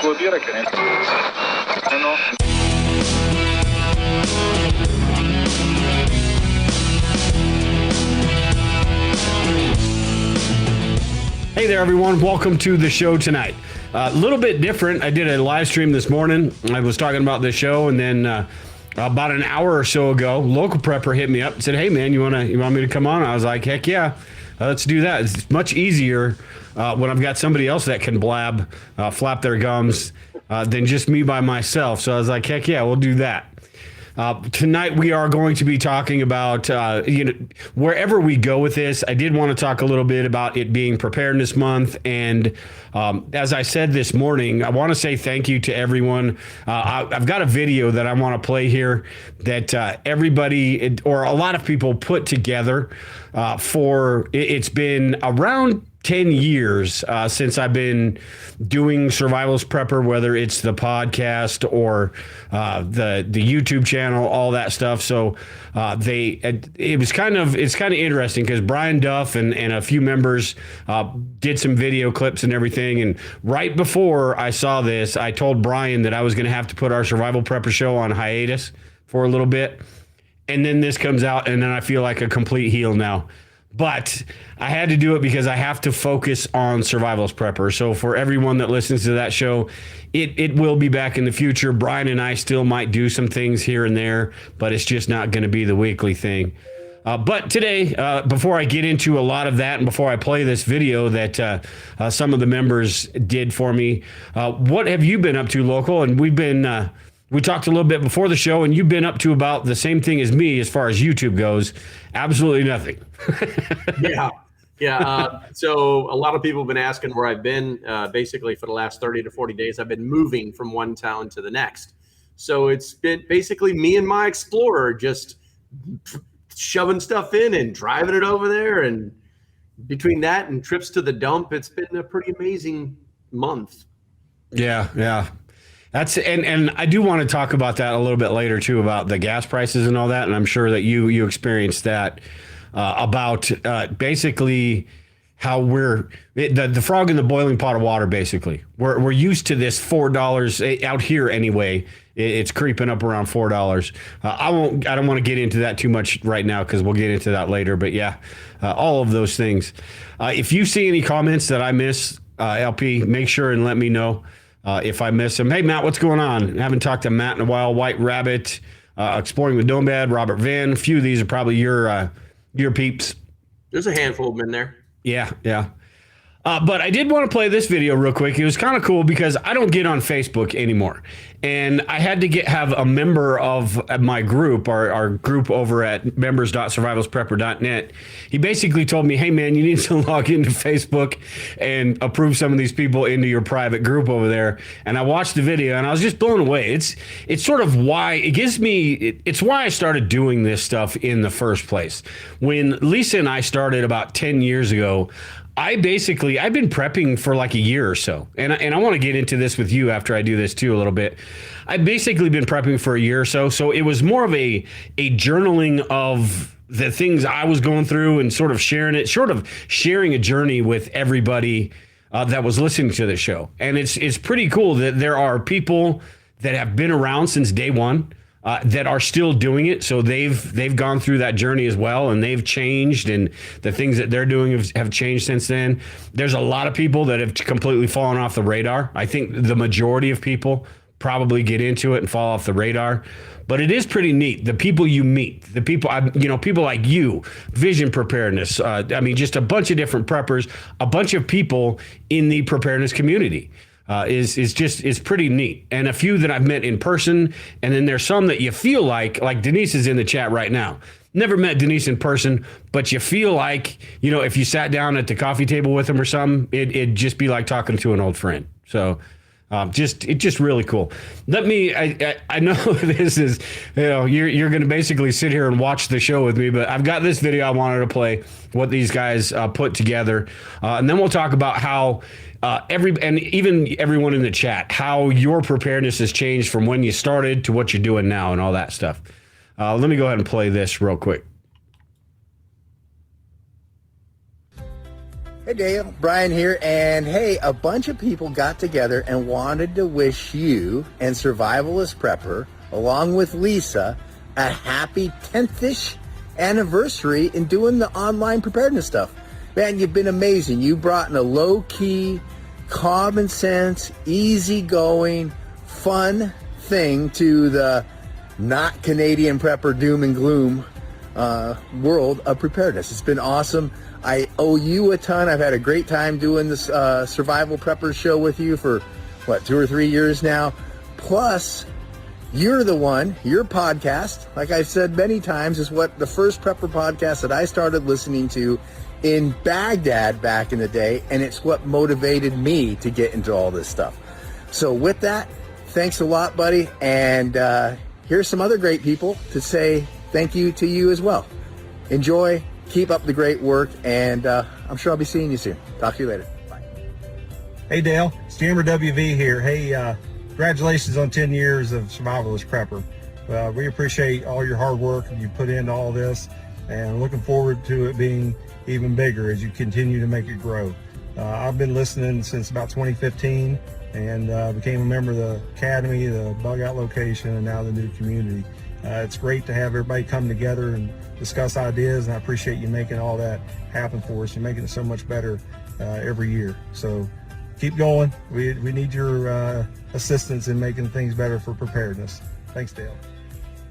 devo dire che no. Hey there, everyone. Welcome to the show tonight. A little bit different. I did a live stream this morning. I was talking about this show, and then about an hour or so ago, local prepper hit me up and said, "Hey, man, you want me to come on?" I was like, "Heck yeah, let's do that." It's much easier when I've got somebody else that can flap their gums than just me by myself. So I was like, "Heck yeah, we'll do that." Tonight we are going to be talking about, wherever we go with this. I did want to talk a little bit about it being Preparedness Month. And as I said this morning, I want to say thank you to everyone. I've got a video that I want to play here that everybody or a lot of people put together it's been around 10 years since I've been doing Survivalist Prepper, whether it's the podcast or the YouTube channel, all that stuff. So it's kind of interesting because Brian Duff and a few members did some video clips and everything. And right before I saw this, I told Brian that I was going to have to put our Survival Prepper show on hiatus for a little bit. And then this comes out, and then I feel like a complete heel now. But I had to do it because I have to focus on Survivalist Prepper. So for everyone that listens to that show, it will be back in the future. Brian and I still might do some things here and there, but it's just not going to be the weekly thing. But today, before I get into a lot of that and before I play this video that some of the members did for me, what have you been up to, local? And we talked a little bit before the show, and you've been up to about the same thing as me as far as YouTube goes. Absolutely nothing. Yeah. So a lot of people have been asking where I've been. Basically, for the last 30 to 40 days, I've been moving from one town to the next. So it's been basically me and my Explorer just shoving stuff in and driving it over there. And between that and trips to the dump, it's been a pretty amazing month. Yeah. And I do want to talk about that a little bit later too, about the gas prices and all that. And I'm sure that you experienced that about basically how we're the frog in the boiling pot of water. Basically, we're used to this $4 out here anyway. It's creeping up around $4. I don't want to get into that too much right now because we'll get into that later. But yeah, all of those things. If you see any comments that I miss, LP, make sure and let me know. If I miss them. Hey, Matt, what's going on? I haven't talked to Matt in a while. White Rabbit, Exploring with Nomad, Robert Van. A few of these are probably your peeps. There's a handful of them in there. Yeah. But I did want to play this video real quick. It was kind of cool because I don't get on Facebook anymore. And I had to have a member of my group, our group over at members.survivalistprepper.net. He basically told me, hey, man, you need to log into Facebook and approve some of these people into your private group over there. And I watched the video and I was just blown away. It's sort of why it's why I started doing this stuff in the first place. When Lisa and I started about 10 years ago, I've been prepping for like a year or so. And I want to get into this with you after I do this too a little bit. I've basically been prepping for a year or so. So it was more of a journaling of the things I was going through and sort of sharing a journey with everybody that was listening to the show. And it's pretty cool that there are people that have been around since day one. That are still doing it. So they've gone through that journey as well, and they've changed, and the things that they're doing have changed since then. There's a lot of people that have completely fallen off the radar. I think the majority of people probably get into it and fall off the radar. But it is pretty neat. The people you meet, the people, people like you, Vision Preparedness. Just a bunch of different preppers, a bunch of people in the preparedness community. Is pretty neat. And a few that I've met in person, and then there's some that you feel like Denise is in the chat right now. Never met Denise in person, but you feel like, if you sat down at the coffee table with him or something, it'd just be like talking to an old friend. So it's just really cool. I know this is, you're going to basically sit here and watch the show with me, but I've got this video I wanted to play, what these guys put together. And then we'll talk about how even everyone in the chat, how your preparedness has changed from when you started to what you're doing now and all that stuff. Let me go ahead and play this real quick. Hey Dale, Brian here, and hey, a bunch of people got together and wanted to wish you and Survivalist Prepper, along with Lisa, a happy 10th-ish anniversary in doing the online preparedness stuff. Man, you've been amazing. You brought in a low-key, common sense, easygoing, fun thing to the not Canadian prepper doom and gloom world of preparedness. It's been awesome. I owe you a ton. I've had a great time doing this Survival Prepper show with you for, 2 or 3 years now. Plus, you're the one, your podcast, like I've said many times, is what the first prepper podcast that I started listening to in Baghdad back in the day, and it's what motivated me to get into all this stuff. So with that, thanks a lot, buddy, and here's some other great people to say thank you to you as well. Enjoy. Keep up the great work, and I'm sure I'll be seeing you soon. Talk to you later. Bye. Hey Dale, it's Jammer WV here. Hey, congratulations on 10 years of Survivalist Prepper. We appreciate all your hard work you put into all this, and looking forward to it being even bigger as you continue to make it grow. I've been listening since about 2015 and became a member of the Academy, the Bug Out location, and now the new community. It's great to have everybody come together and discuss ideas, and I appreciate you making all that happen for us. You're making it so much better every year. So keep going. We need your assistance in making things better for preparedness. Thanks, Dale.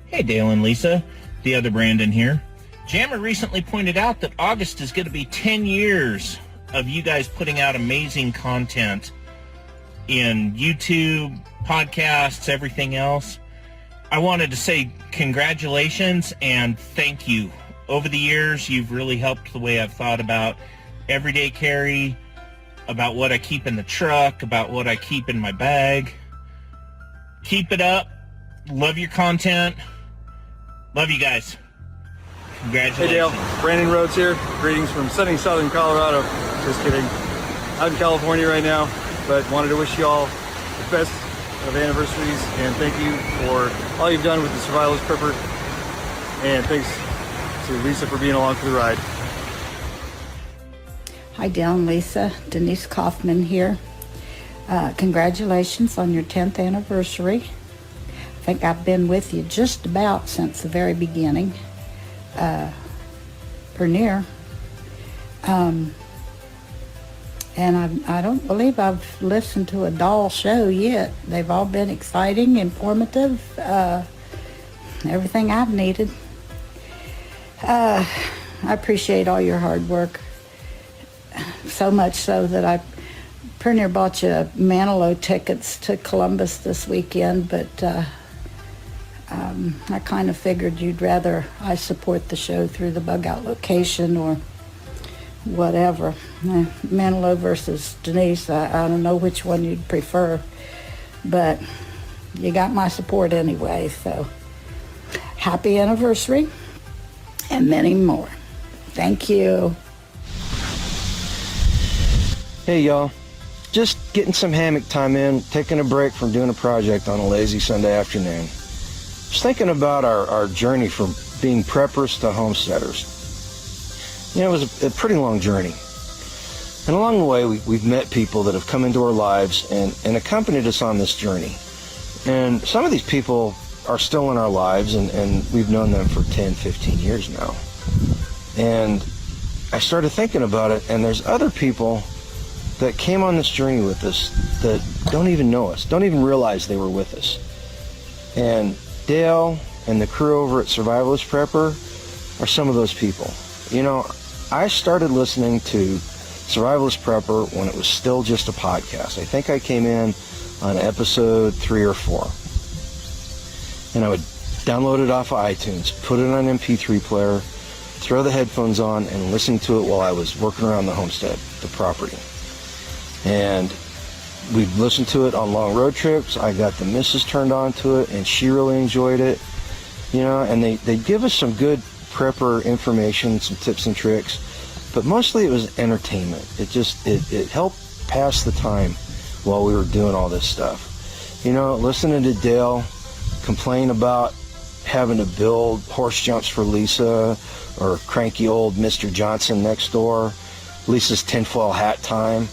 Hey, Dale and Lisa. The other Brandon here. Jammer recently pointed out that August is going to be 10 years of you guys putting out amazing content in YouTube, podcasts, everything else. I wanted to say congratulations and thank you. Over the years, you've really helped the way I've thought about everyday carry, about what I keep in the truck, about what I keep in my bag. Keep it up. Love your content. Love you guys. Congratulations. Hey Dale, Brandon Rhodes here. Greetings from sunny southern Colorado. Just kidding. Out in California right now, but wanted to wish you all the best of anniversaries, and thank you for all you've done with the Survivalist Prepper, and thanks to Lisa for being along for the ride. Hi Dale and Lisa, Denise Kaufman here. Congratulations on your 10th anniversary. I think I've been with you just about since the very beginning, per near. And I don't believe I've listened to a dull show yet. They've all been exciting, informative, everything I've needed. I appreciate all your hard work, so much so that I pretty near bought you Manilow tickets to Columbus this weekend, but I kind of figured you'd rather I support the show through the Bug Out location or whatever. Manilow versus Denise, I don't know which one you'd prefer, but you got my support anyway, so happy anniversary and many more. Thank you. Hey y'all, just getting some hammock time in, taking a break from doing a project on a lazy Sunday afternoon. Just thinking about our journey from being preppers to homesteaders. You know, it was a pretty long journey. And along the way, we've met people that have come into our lives and accompanied us on this journey. And some of these people are still in our lives, and we've known them for 10, 15 years now. And I started thinking about it, and there's other people that came on this journey with us that don't even know us, don't even realize they were with us. And Dale and the crew over at Survivalist Prepper are some of those people. You know, I started listening to Survivalist Prepper when it was still just a podcast. I think I came in on episode 3 or 4. And I would download it off of iTunes, put it on an MP3 player, throw the headphones on, and listen to it while I was working around the homestead, the property. And we'd listen to it on long road trips. I got the missus turned on to it, and she really enjoyed it. You know, and they give us some good prepper information, some tips and tricks, but mostly it was entertainment. It helped pass the time while we were doing all this stuff. You know, listening to Dale complain about having to build horse jumps for Lisa or cranky old Mr. Johnson next door, Lisa's tinfoil hat time,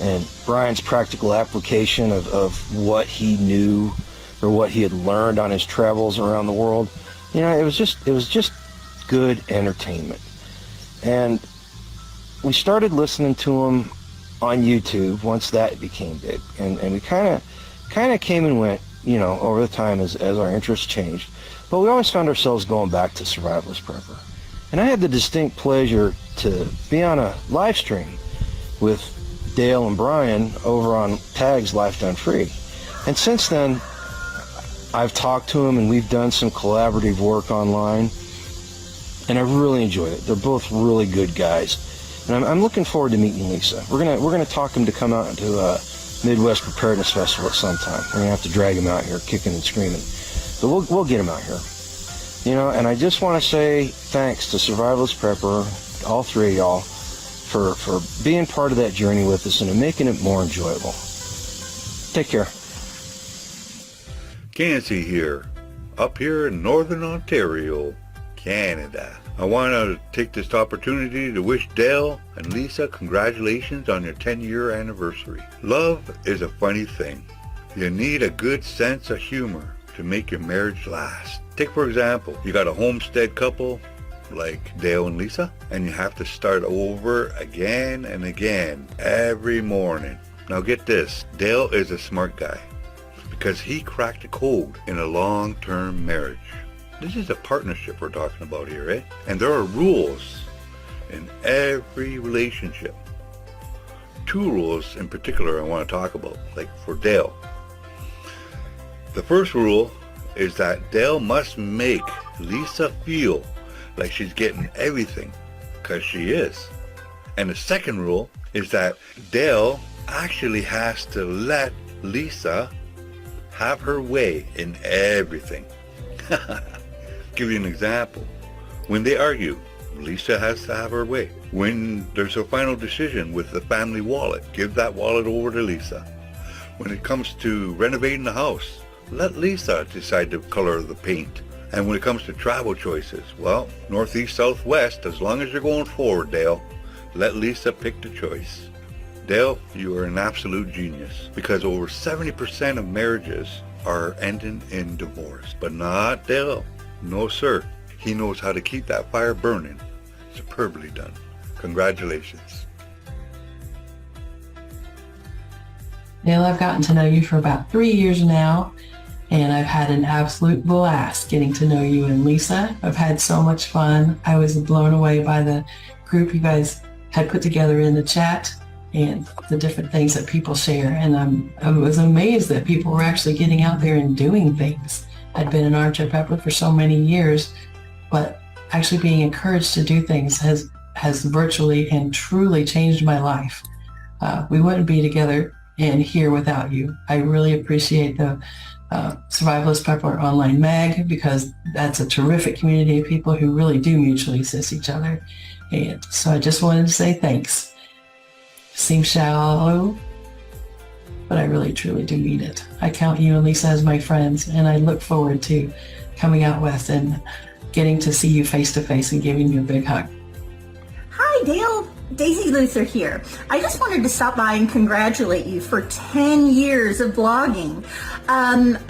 and Brian's practical application of what he knew or what he had learned on his travels around the world. You know, it was just good entertainment. And we started listening to him on YouTube once that became big, and we kind of came and went, you know, over the time as our interests changed. But we always found ourselves going back to Survivalist Prepper. And I had the distinct pleasure to be on a live stream with Dale and Brian over on Tag's Life Done Free. And since then, I've talked to them and we've done some collaborative work online, and I've really enjoyed it. They're both really good guys. And I'm looking forward to meeting Lisa. We're gonna talk him to come out to a Midwest Preparedness Festival at some time. We're gonna have to drag him out here kicking and screaming. But we'll get him out here. You know, and I just want to say thanks to Survivalist Prepper, all three of y'all, for being part of that journey with us and making it more enjoyable. Take care. Cancy here, up here in Northern Ontario, Canada. I want to take this opportunity to wish Dale and Lisa congratulations on your 10-year anniversary. Love is a funny thing. You need a good sense of humor to make your marriage last. Take for example, you got a homestead couple like Dale and Lisa, and you have to start over again and again every morning. Now get this, Dale is a smart guy because he cracked the code in a long-term marriage. This is a partnership we're talking about here, eh? And there are rules in every relationship. Two rules in particular I want to talk about, like for Dale. The first rule is that Dale must make Lisa feel like she's getting everything, because she is. And the second rule is that Dale actually has to let Lisa have her way in everything. Give you an example. When they argue, Lisa has to have her way. When there's a final decision with the family wallet, give that wallet over to Lisa. When it comes to renovating the house, let Lisa decide the color of the paint. And when it comes to travel choices, well, northeast, southwest, as long as you're going forward, Dale, let Lisa pick the choice. Dale, you are an absolute genius, because over 70% of marriages are ending in divorce. But not Dale. No, sir. He knows how to keep that fire burning. Superbly done. Congratulations. Dale, I've gotten to know you for about 3 years now, and I've had an absolute blast getting to know you and Lisa. I've had so much fun. I was blown away by the group you guys had put together in the chat and the different things that people share. And I was amazed that people were actually getting out there and doing things. I'd been an armchair prepper for so many years, but actually being encouraged to do things has virtually and truly changed my life. We wouldn't be together and here without you. I really appreciate the Survivalist Prepper online mag, because that's a terrific community of people who really do mutually assist each other. And so I just wanted to say thanks. Seems shallow, but I really truly do mean it. I count you and Lisa as my friends, and I look forward to coming out west and getting to see you face to face and giving you a big hug. Hi, Dale. Daisy Luther here. I just wanted to stop by and congratulate you for 10 years of blogging.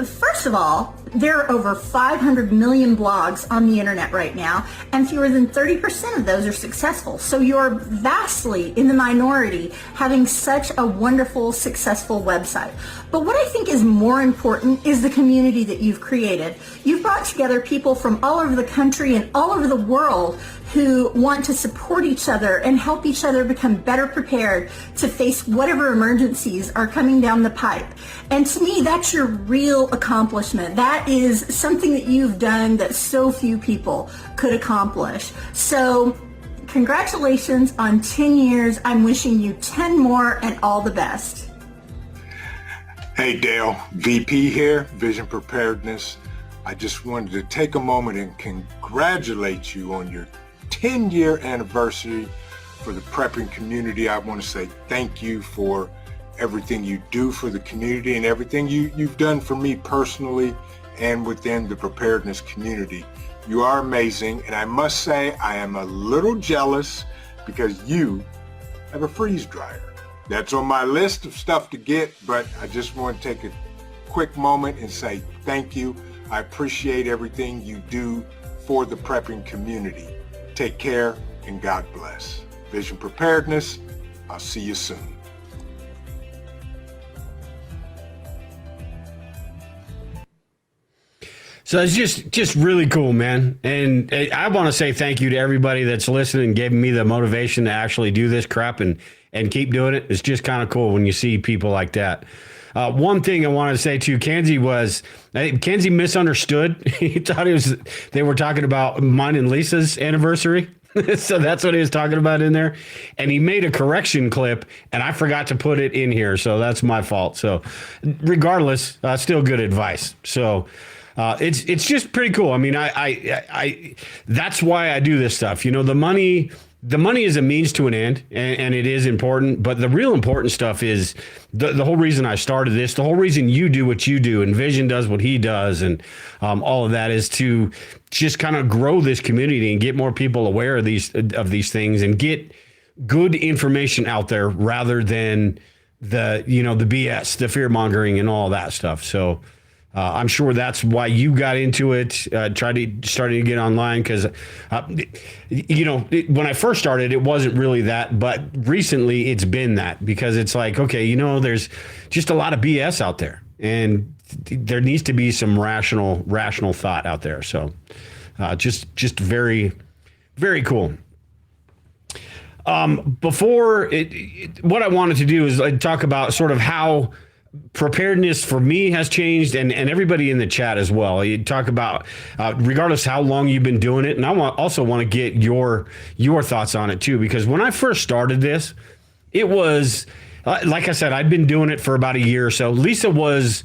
First of all, there are over 500 million blogs on the internet right now, and fewer than 30% of those are successful. So you're vastly in the minority having such a wonderful, successful website. But what I think is more important is the community that you've created. You've brought together people from all over the country and all over the world who want to support each other and help each other become better prepared to face whatever emergencies are coming down the pipe. And to me, that's your real accomplishment. That is something that you've done that so few people could accomplish. So congratulations on 10 years. I'm wishing you 10 more and all the best. Hey Dale, VP here, Vision Preparedness. I just wanted to take a moment and congratulate you on your 10-year anniversary. For the prepping community, I want to say thank you for everything you do for the community and everything you've done for me personally and within the preparedness community. You are amazing, and I must say I am a little jealous because you I have a freeze dryer. That's on my list of stuff to get, but I just want to take a quick moment and say thank you. I appreciate everything you do for the prepping community. Take care and God bless. Vision Preparedness, I'll see you soon. So it's just really cool, man. And I want to say thank you to everybody that's listening and giving me the motivation to actually do this crap and keep doing it. It's just kind of cool when you see people like that. One thing I wanted to say to Kenzie was, I think Kenzie misunderstood. He thought they were talking about mine and Lisa's anniversary. So that's what he was talking about in there. And he made a correction clip and I forgot to put it in here. So that's my fault. So regardless, still good advice. So it's just pretty cool. I mean, I that's why I do this stuff. You know, the money is a means to an end, and it is important. But the real important stuff is the whole reason I started this, the whole reason you do what you do, and Vision does what he does, and all of that is to just kind of grow this community and get more people aware of these things and get good information out there rather than the BS, the fear mongering, and all that stuff. So. I'm sure that's why you got into it, starting to get online because, when I first started, it wasn't really that. But recently it's been that because it's like, okay, there's just a lot of BS out there and there needs to be some rational thought out there. So just very, very cool. Before what I wanted to do is talk about sort of how preparedness for me has changed and everybody in the chat as well. You talk about regardless how long you've been doing it. And I also want to get your thoughts on it too, because when I first started this, it was like I said, I'd been doing it for about a year or so. Lisa was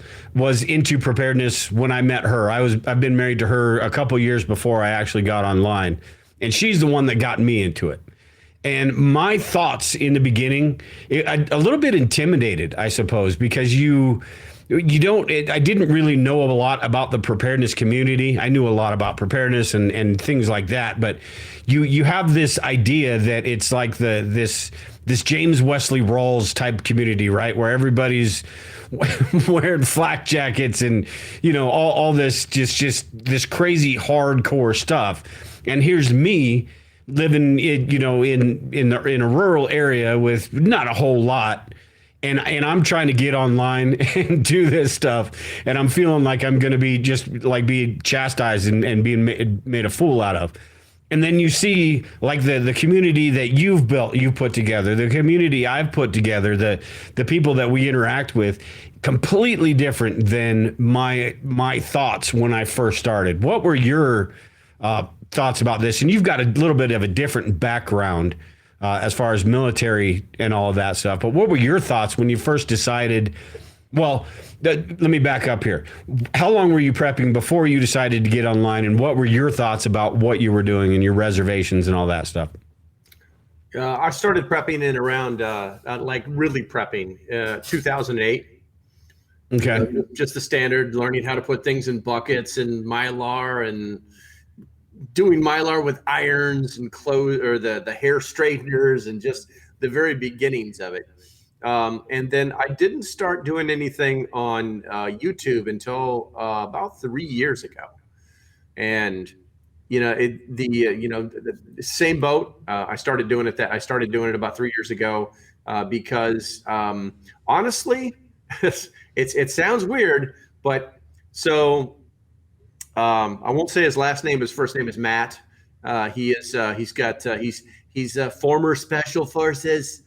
into preparedness when I met her. I've been married to her a couple years before I actually got online, and she's the one that got me into it. And my thoughts in the beginning, a little bit intimidated, I suppose, because I didn't really know a lot about the preparedness community. I knew a lot about preparedness and things like that, but you have this idea that it's like this James Wesley Rawls type community, right? Where everybody's wearing flak jackets and, all this just this crazy hardcore stuff. And here's me living in a rural area with not a whole lot, and I'm trying to get online and do this stuff, and I'm feeling like I'm going to be just like being chastised and being made a fool out of. And then you see like the community that you've built, you put together, the community I've put together, the people that we interact with, completely different than my thoughts when I first started. What were your thoughts about this? And you've got a little bit of a different background as far as military and all of that stuff. But what were your thoughts when you first decided? Well, let me back up here. How long were you prepping before you decided to get online? And what were your thoughts about what you were doing and your reservations and all that stuff? I started prepping in around like really prepping 2008. Okay. Just the standard, learning how to put things in buckets and Mylar and doing Mylar with irons and clothes or the hair straighteners and just the very beginnings of it. And then I didn't start doing anything on YouTube until about 3 years ago. And, the same boat, I started doing it about 3 years ago because honestly, it sounds weird, but so I won't say his last name. His first name is Matt. He's former Special Forces.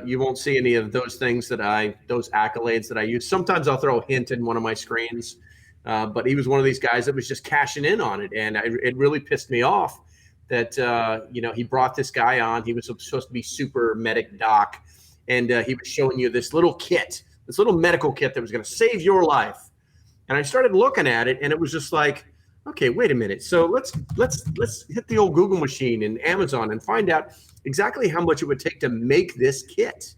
You won't see any of those things those accolades that I use. Sometimes I'll throw a hint in one of my screens, but he was one of these guys that was just cashing in on it, and it really pissed me off that he brought this guy on. He was supposed to be super medic doc, and he was showing you this little kit, this little medical kit that was going to save your life. And I started looking at it, and it was just like, okay, wait a minute. So let's hit the old Google machine and Amazon and find out exactly how much it would take to make this kit.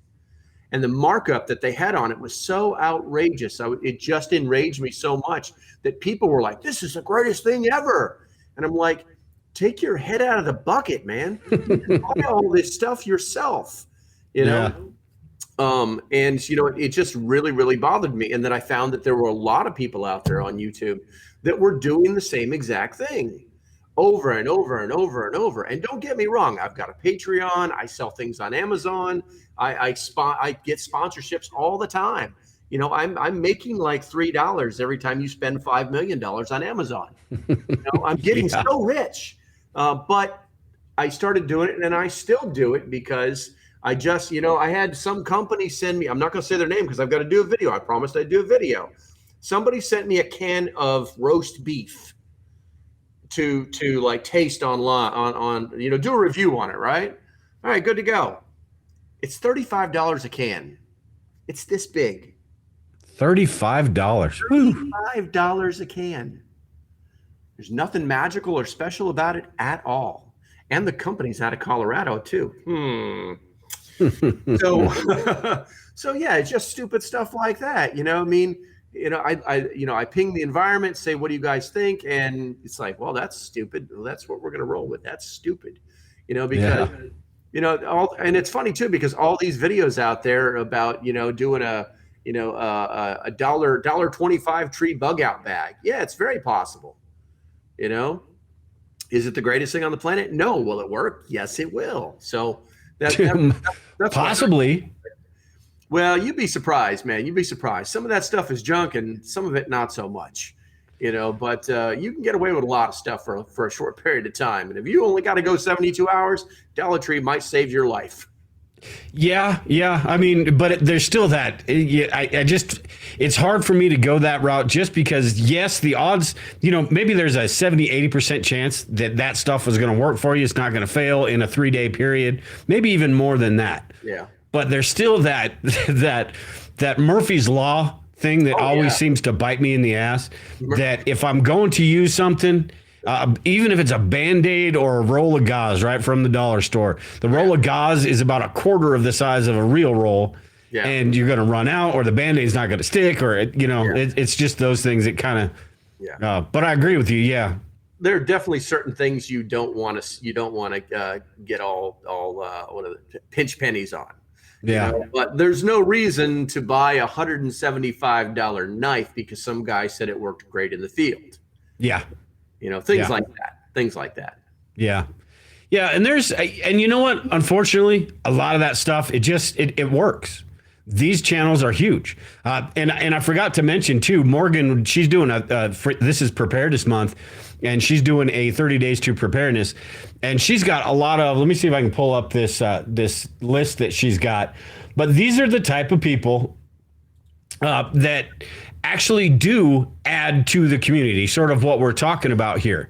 And the markup that they had on it was so outrageous. It just enraged me so much that people were like, "This is the greatest thing ever." And I'm like, take your head out of the bucket, man. Buy all this stuff yourself. you know? And you know, it just really, really bothered me. And then I found that there were a lot of people out there on YouTube that were doing the same exact thing over and over and over and over. And don't get me wrong, I've got a Patreon, I sell things on Amazon, I get sponsorships all the time. You know, I'm making like $3 every time you spend $5 million on Amazon. You know, I'm getting so rich. But I started doing it, and I still do it because I just, you know, I had some company send me, I'm not going to say their name because I've got to do a video. I promised I'd do a video. Somebody sent me a can of roast beef to like taste online on, you know, do a review on it, right? All right, good to go. It's $35 a can. It's this big. $35. $35 a can. There's nothing magical or special about it at all. And the company's out of Colorado too. So yeah, it's just stupid stuff like that. You know, I mean, you know, I ping the environment, say, what do you guys think? And it's like, well, that's stupid. Well, that's what we're going to roll with. That's stupid. You know, because, you know, and it's funny too, because all these videos out there about, you know, doing a $1.25 tree bug out bag. Yeah, it's very possible. You know, is it the greatest thing on the planet? No. Will it work? Yes, it will. So that's possibly. Well, you'd be surprised, man. You'd be surprised. Some of that stuff is junk and some of it not so much, you know, but you can get away with a lot of stuff for a short period of time. And if you only got to go 72 hours, Dollar Tree might save your life. Yeah. I mean, but there's still that. It's hard for me to go that route just because, yes, the odds, you know, maybe there's a 70-80% chance that stuff was going to work for you. It's not going to fail in a 3-day period, maybe even more than that. Yeah. But there's still that Murphy's Law thing that always seems to bite me in the ass, that if I'm going to use something, even if it's a Band-Aid or a roll of gauze, right, from the dollar store, the roll of gauze is about a quarter of the size of a real roll, and you're going to run out, or the Band-Aid's not going to stick, or, you know, it's just those things that kind of, but I agree with you. Yeah. There are definitely certain things you don't want to get all pinch pennies on. Yeah. You know, but there's no reason to buy a $175 knife because some guy said it worked great in the field. Yeah. You know, things like that. Yeah. Yeah. And and you know what? Unfortunately, a lot of that stuff, it works. These channels are huge. And I forgot to mention too, Morgan, she's doing this is Preparedness Month, and she's doing a 30 days to preparedness. And she's got a lot of, let me see if I can pull up this list that she's got. But these are the type of people that actually do add to the community, sort of what we're talking about here.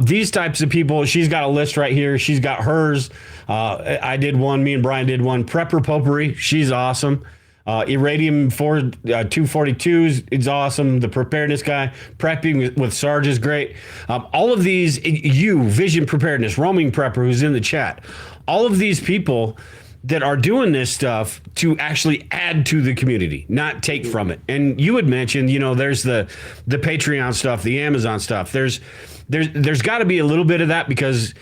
These types of people, she's got a list right here. She's got hers. I did one, me and Brian did one. Prepper Potpourri, she's awesome. Irradium 242s is awesome. The preparedness guy, prepping with Sarge is great. All of these, Vision Preparedness, Roaming Prepper, who's in the chat, all of these people that are doing this stuff to actually add to the community, not take from it. And you had mentioned, you know, there's the Patreon stuff, the Amazon stuff. There's got to be a little bit of that because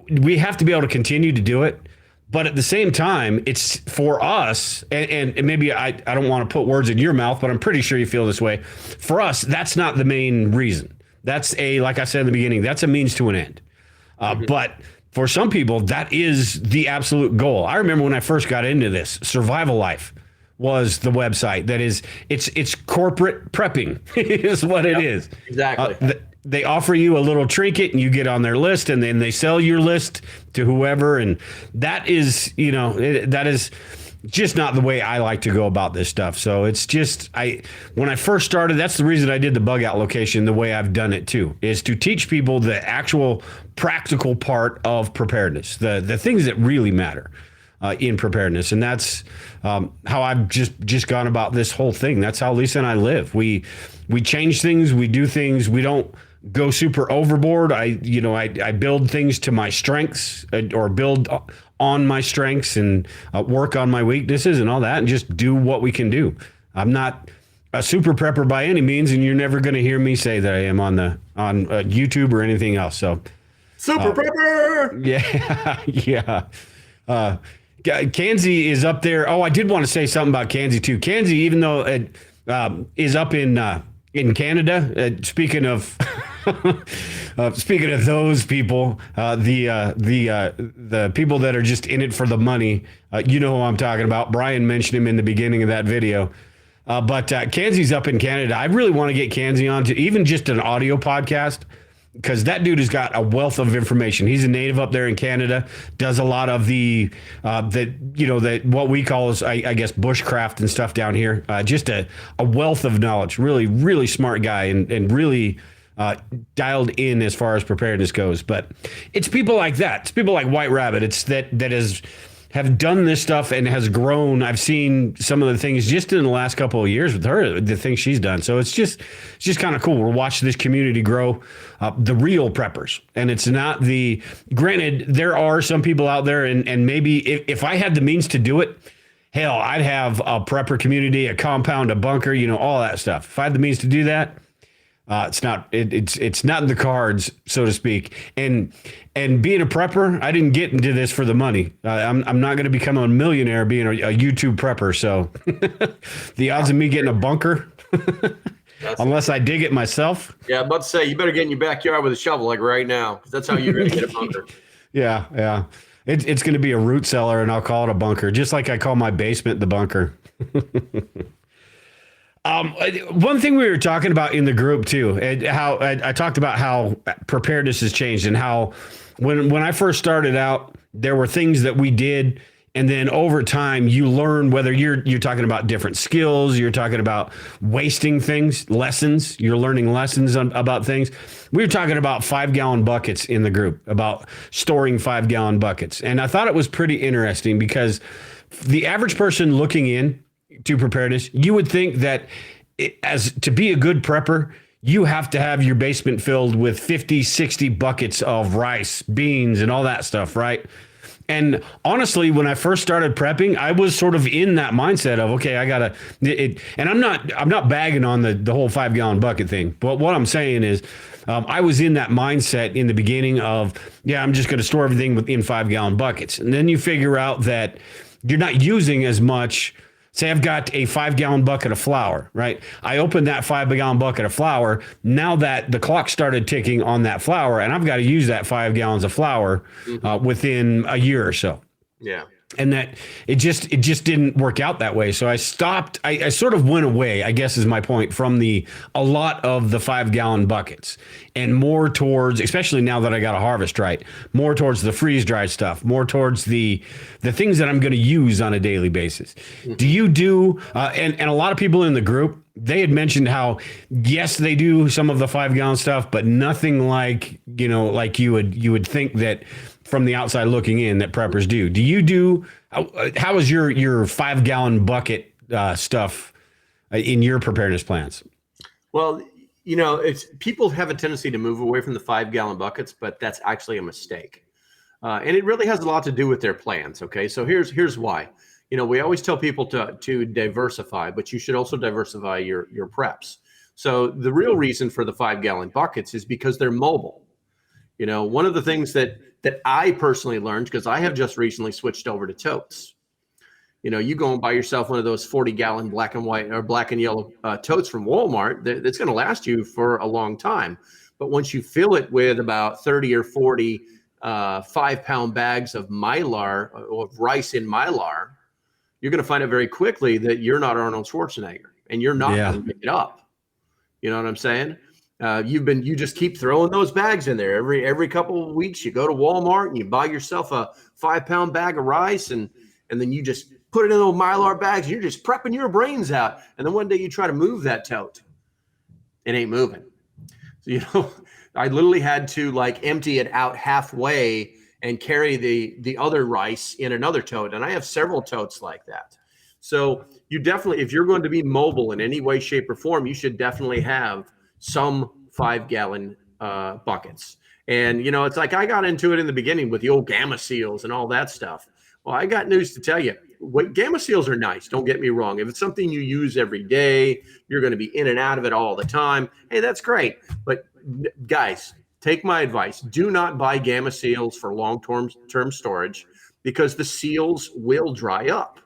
we have to be able to continue to do it. But at the same time, it's for us, and maybe I don't want to put words in your mouth, but I'm pretty sure you feel this way. For us, that's not the main reason. That's like I said in the beginning, that's a means to an end. But for some people, that is the absolute goal. I remember when I first got into this, Survival Life was the website. That is, it's corporate prepping is what it is. Exactly. They offer you a little trinket and you get on their list, and then they sell your list to whoever. And that is, you know, that is just not the way I like to go about this stuff. So it's just, when I first started, that's the reason I did the bug out location the way I've done it too, is to teach people the actual practical part of preparedness, the things that really matter in preparedness. And that's how I've just gone about this whole thing. That's how Lisa and I live. We change things, we do things, we don't go super overboard. I build things to my strengths, or build on my strengths, and work on my weaknesses and all that, and just do what we can do. I'm not a super prepper by any means, and you're never going to hear me say that I am on YouTube or anything else. So super prepper. Yeah. Kanzi is up there. Oh, I did want to say something about Kanzi too. Kanzi, even though it is up in Canada. Speaking of speaking of those people, the people that are just in it for the money, you know who I'm talking about. Brian mentioned him in the beginning of that video. But Kanzi's up in Canada. I really want to get Kanzi on to even just an audio podcast, because that dude has got a wealth of information. He's a native up there in Canada, does a lot of the what we call is, I guess, bushcraft and stuff down here. Just a wealth of knowledge. Really, really smart guy, and really dialed in as far as preparedness goes. But it's people like that. It's people like White Rabbit. It's that have done this stuff and has grown. I've seen some of the things just in the last couple of years with her, the things she's done. So it's just kind of cool. We're watching this community grow, the real preppers. And it's not granted, there are some people out there, and maybe if I had the means to do it, hell, I'd have a prepper community, a compound, a bunker, all that stuff. If I had the means to do that, it's not in the cards, so to speak. And being a prepper, I didn't get into this for the money. I'm not going to become a millionaire being a YouTube prepper. So the odds of me getting a bunker, unless I dig it myself. Yeah, I'm about to say, you better get in your backyard with a shovel like right now, because that's how you're going to get a bunker. Yeah. It's going to be a root cellar, and I'll call it a bunker, just like I call my basement the bunker. One thing we were talking about in the group too, and how I talked about how preparedness has changed, and how when I first started out, there were things that we did, and then over time you learn, whether you're talking about different skills, you're talking about wasting things, lessons, you're learning lessons about things. We were talking about 5-gallon buckets in the group, about storing 5-gallon buckets, and I thought it was pretty interesting, because the average person looking in to preparedness, you would think that as to be a good prepper, you have to have your basement filled with 50, 60 buckets of rice, beans, and all that stuff, right? And honestly, when I first started prepping, I was sort of in that mindset of, okay, I gotta it. And I'm not bagging on the whole 5-gallon bucket thing, but what I'm saying is, I was in that mindset in the beginning of, I'm just going to store everything within 5-gallon buckets, and then you figure out that you're not using as much. Say I've got a 5-gallon bucket of flour, right? I opened that 5-gallon bucket of flour. Now that the clock started ticking on that flour, and I've got to use that 5 gallons of flour within a year or so. Yeah. And that it just didn't work out that way. So I stopped. I sort of went away, I guess is my point, from a lot of the 5-gallon buckets, and more towards, especially now that I got a harvest right, more towards the freeze dried stuff, more towards the things that I'm going to use on a daily basis. Do you do? And a lot of people in the group, they had mentioned how, yes, they do some of the 5-gallon stuff, but nothing like you would think that from the outside looking in that preppers do. Do you do? How is your 5-gallon bucket stuff in your preparedness plans? Well, it's people have a tendency to move away from the 5-gallon buckets, but that's actually a mistake, and it really has a lot to do with their plans. Okay, so here's why. We always tell people to diversify, but you should also diversify your preps. So the real reason for the 5-gallon buckets is because they're mobile. One of the things that I personally learned, because I have just recently switched over to totes. You go and buy yourself one of those 40-gallon black and white or black and yellow totes from Walmart. That's going to last you for a long time. But once you fill it with about 30 or 40 5-pound bags of mylar, of rice in mylar, you're going to find out very quickly that you're not Arnold Schwarzenegger, and you're not going to pick it up. You know what I'm saying? You just keep throwing those bags in there every couple of weeks. You go to Walmart and you buy yourself a 5-pound bag of rice, and then you just put it in those mylar bags. And you're just prepping your brains out. And then one day you try to move that tote, it ain't moving. So I literally had to empty it out halfway and carry the other rice in another tote. And I have several totes like that. So you definitely, if you're going to be mobile in any way, shape, or form, you should definitely have some 5-gallon buckets. And, it's like I got into it in the beginning with the old Gamma Seals and all that stuff. Well, I got news to tell you. Gamma Seals are nice. Don't get me wrong. If it's something you use every day, you're going to be in and out of it all the time. Hey, that's great. But guys, take my advice. Do not buy Gamma Seals for long-term storage, because the seals will dry up.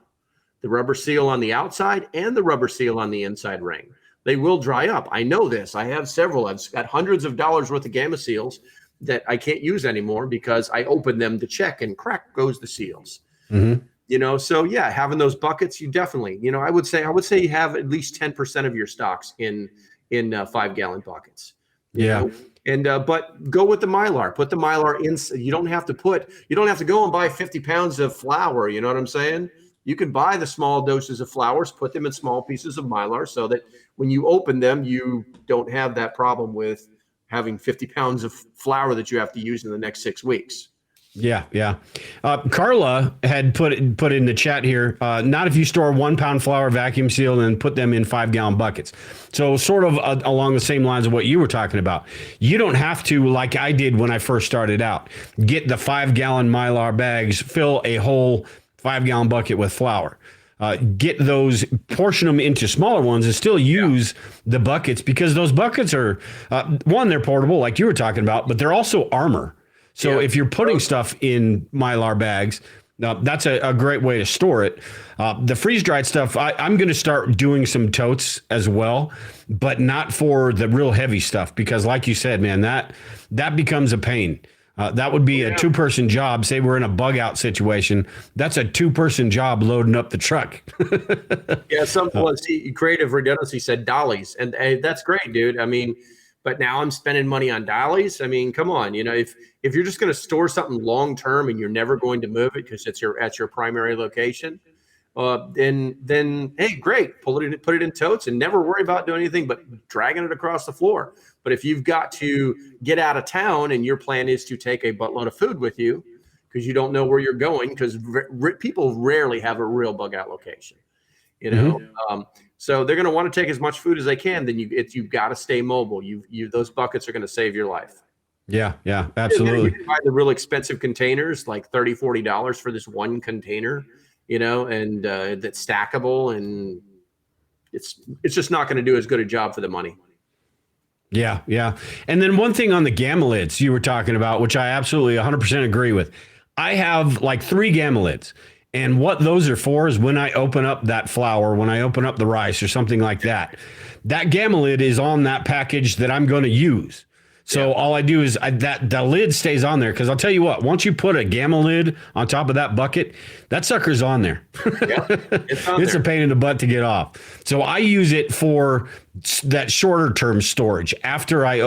The rubber seal on the outside and the rubber seal on the inside ring. They will dry up. I know this. I have several. I've got hundreds of dollars worth of Gamma seals that I can't use anymore because I opened them to check and crack goes the seals. Mm-hmm. You know, so yeah, having those buckets, you definitely, you know, I would say you have at least 10% of your stocks in 5-gallon buckets. Yeah. And but go with the Mylar. Put the Mylar in. You don't have to go and buy 50 pounds of flour. You know what I'm saying? You can buy the small doses of flours, put them in small pieces of Mylar so that when you open them, you don't have that problem with having 50 pounds of flour that you have to use in the next 6 weeks. Yeah, yeah. Carla had put in the chat here, not if you store 1 pound flour vacuum sealed and put them in 5-gallon buckets. So sort of along the same lines of what you were talking about. You don't have to, like I did when I first started out, get the 5-gallon Mylar bags, fill a whole 5-gallon bucket with flour. Get those, portion them into smaller ones and still use the buckets, because those buckets are, one, they're portable like you were talking about, but they're also armor. So if you're putting stuff in Mylar bags, that's a great way to store it. The freeze-dried stuff, I'm going to start doing some totes as well, but not for the real heavy stuff, because like you said, man, that becomes a pain. That would be a 2-person job. Say we're in a bug out situation. That's a 2-person job loading up the truck. Yeah, Creative Redundancy said dollies, and that's great, dude. I mean, but now I'm spending money on dollies. I mean, come on, you know, if you're just going to store something long term and you're never going to move it because it's at your primary location, then hey, great, put it in totes and never worry about doing anything but dragging it across the floor. But if you've got to get out of town and your plan is to take a buttload of food with you because you don't know where you're going, because people rarely have a real bug out location, you know. Mm-hmm. So they're going to want to take as much food as they can. Then you've got to stay mobile. Those buckets are going to save your life. Yeah, absolutely. You can buy the real expensive containers, like $30, $40 for this one container, you know, and that's stackable, and it's just not going to do as good a job for the money. Yeah. And then one thing on the Gamma lids you were talking about, which I absolutely 100% agree with. I have like 3 Gamma lids. And what those are for is when I open up that flour, when I open up the rice or something like that, that Gamma lid is on that package that I'm going to use. So all I do is the lid stays on there, because I'll tell you what, once you put a Gamma lid on top of that bucket, that sucker's on there. It's a pain in the butt to get off. So I use it for that shorter term storage after I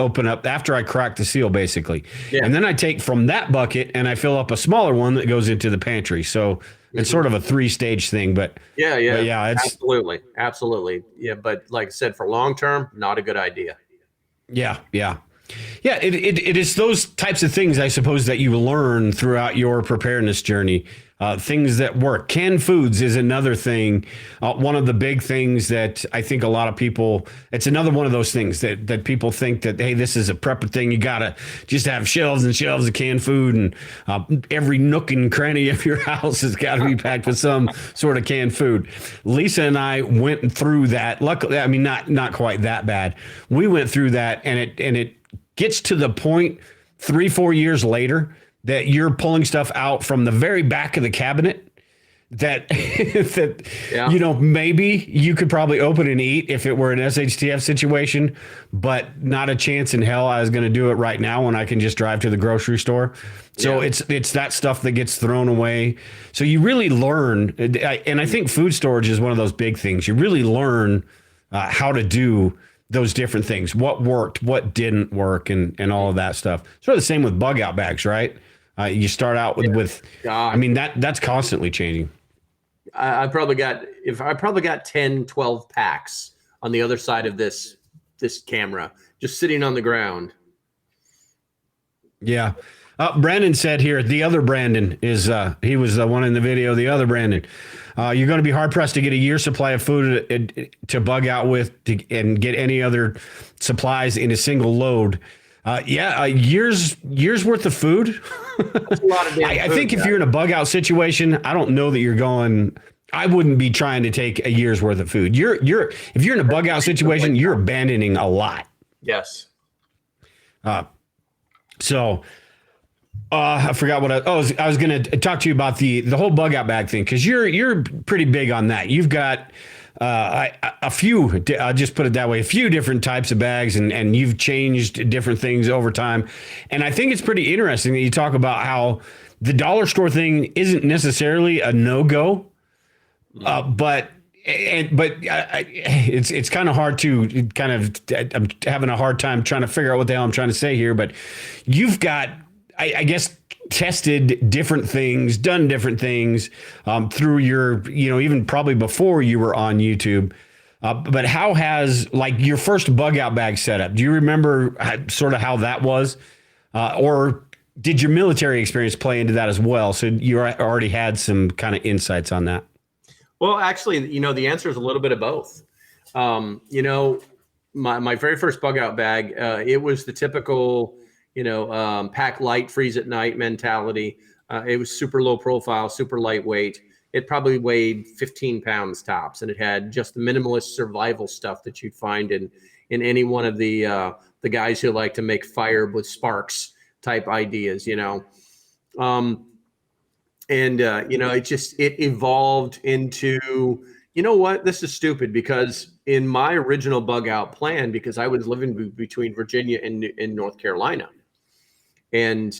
crack the seal, basically. Yeah. And then I take from that bucket and I fill up a smaller one that goes into the pantry. So it's sort of a 3-stage thing, but it's absolutely. Yeah. But like I said, for long term, not a good idea. Yeah. It is those types of things, I suppose, that you learn throughout your preparedness journey. Things that work. Canned foods is another thing. One of the big things that I think a lot of people, it's another one of those things that people think that, hey, this is a prepper thing. You got to just have shelves and shelves of canned food, and every nook and cranny of your house has got to be packed with some sort of canned food. Lisa and I went through that. Luckily, I mean, not quite that bad. We went through that, and it gets to the point 3-4 years later that you're pulling stuff out from the very back of the cabinet that you know, maybe you could probably open and eat if it were an SHTF situation, but not a chance in hell I was going to do it right now when I can just drive to the grocery store. So it's that stuff that gets thrown away. So you really learn, and I think food storage is one of those big things. You really learn how to do those different things, what worked, what didn't work, and all of that stuff. Sort of the same with bug out bags, right? You start out with I mean, that's constantly changing. I probably got 10, 12 packs on the other side of this camera, just sitting on the ground. Yeah. Brandon said here, the other Brandon is, he was the one in the video, the other Brandon. You're going to be hard pressed to get a year's supply of food to bug out with and get any other supplies in a single load. Years worth of food. That's a lot of damn food. I think if you're in a bug out situation, I don't know that I wouldn't be trying to take a year's worth of food. If you're in a bug out situation, you're abandoning a lot. Yes. So I forgot what I was going to talk to you about the whole bug out bag thing, because you're pretty big on that. You've got a few, I'll just put it that way, a few different types of bags, and you've changed different things over time. And I think it's pretty interesting that you talk about how the dollar store thing isn't necessarily a no-go, but it's kind of hard to I'm having a hard time trying to figure out what the hell I'm trying to say here. But you've got, I guess, tested different things, done different things through your, even probably before you were on YouTube. But how has, like, your first bug out bag setup? Do you remember sort of how that was? Or did your military experience play into that as well? So you already had some kind of insights on that. Well, actually, the answer is a little bit of both. My very first bug out bag, it was the typical, pack light, freeze at night mentality. It was super low profile, super lightweight. It probably weighed 15 pounds tops, and it had just the minimalist survival stuff that you'd find in any one of the guys who like to make fire with sparks type ideas, it evolved into, this is stupid, because in my original bug out plan, because I was living between Virginia and North Carolina, and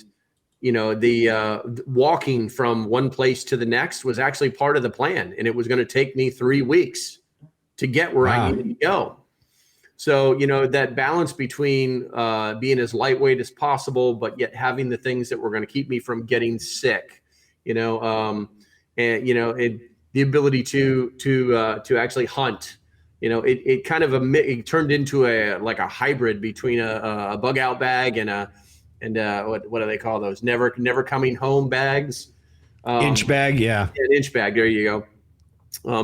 the walking from one place to the next was actually part of the plan, and it was going to take me 3 weeks to get where I needed to go. So, that balance between being as lightweight as possible, but yet having the things that were going to keep me from getting sick, and the ability to actually hunt, it kind of it turned into a hybrid between a bug out bag and what do they call those? Never coming home bags. Inch bag, yeah. An inch bag. There you go.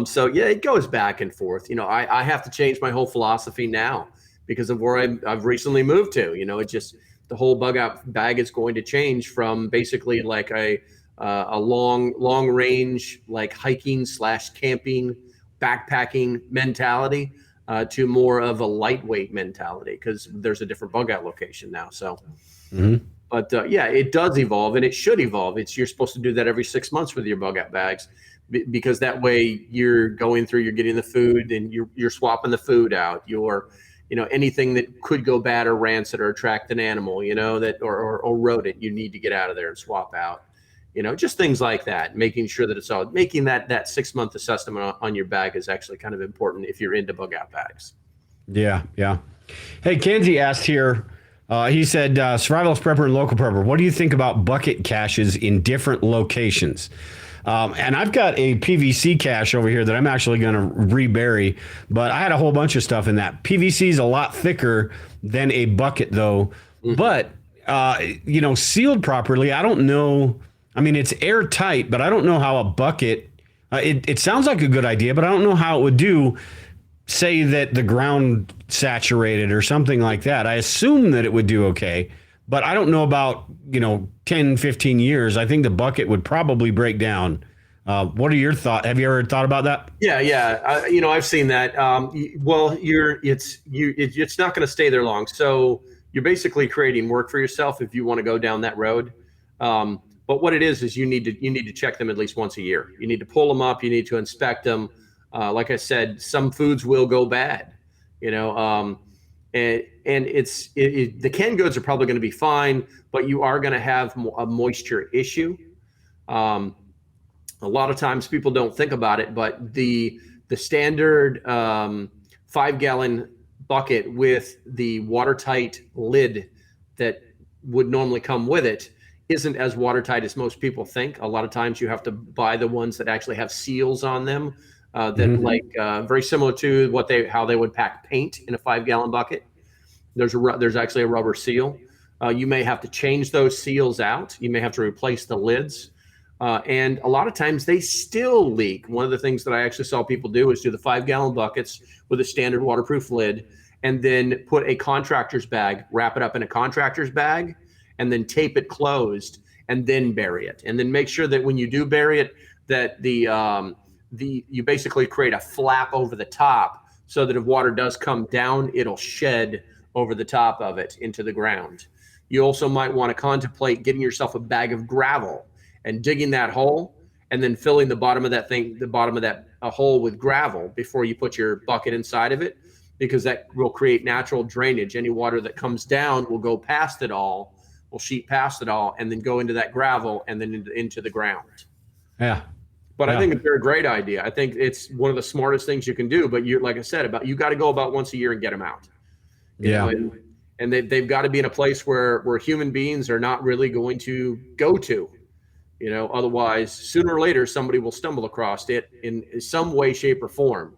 So yeah, it goes back and forth. I have to change my whole philosophy now because of where I've recently moved to. It just, the whole bug out bag is going to change from basically like a long range, like hiking / camping, backpacking mentality to more of a lightweight mentality, because there's a different bug out location now. So, but yeah, it does evolve, and it should evolve. You're supposed to do that every 6 months with your bug out bags, because that way you're going through, you're getting the food, and you're swapping the food out. You're, anything that could go bad or rancid or attract an animal, that or rodent, you need to get out of there and swap out. Just things like that, making sure that it's all, making that 6 month assessment on your bag is actually kind of important if you're into bug out bags. Yeah. Hey, Kenzie asked here, he said, Survivalist Prepper and Local Prepper, what do you think about bucket caches in different locations? And I've got a PVC cache over here that I'm actually going to rebury, but I had a whole bunch of stuff in that. PVC is a lot thicker than a bucket, though. But, sealed properly, I don't know. I mean, it's airtight, but I don't know how a bucket, it sounds like a good idea, but I don't know how it would do, say that the ground saturated or something like that. I assume that it would do okay, but I don't know about, 10, 15 years. I think the bucket would probably break down. What are your thoughts? Have you ever thought about that? Yeah. I've seen that. Well, it's not going to stay there long. So you're basically creating work for yourself if you want to go down that road. But what it is you need to check them at least once a year. You need to pull them up. You need to inspect them. Like I said, some foods will go bad, and the canned goods are probably going to be fine, but you are going to have a moisture issue. A lot of times people don't think about it, but the standard 5-gallon bucket with the watertight lid that would normally come with it isn't as watertight as most people think. A lot of times you have to buy the ones that actually have seals on them, very similar to how they would pack paint in a 5-gallon bucket. There's actually a rubber seal. You may have to change those seals out. You may have to replace the lids. And a lot of times they still leak. One of the things that I actually saw people do is do the 5-gallon buckets with a standard waterproof lid, and then put a contractor's bag, wrap it up in a contractor's bag, and then tape it closed, and then bury it. And then make sure that when you do bury it, that you basically create a flap over the top, so that if water does come down, it'll shed over the top of it into the ground. you also might want to contemplate getting yourself a bag of gravel and digging that hole and then filling the bottom of that hole with gravel before you put your bucket inside of it, because that will create natural drainage. Any water that comes down will go past it all, will sheet past it all, and then go into that gravel and then into the ground. Yeah. But I think they're a great idea. I think it's one of the smartest things you can do. But you, like I said, you got to go about once a year and get them out. You know, and they've got to be in a place where human beings are not really going to go to. You know, otherwise, sooner or later, somebody will stumble across it in some way, shape, or form.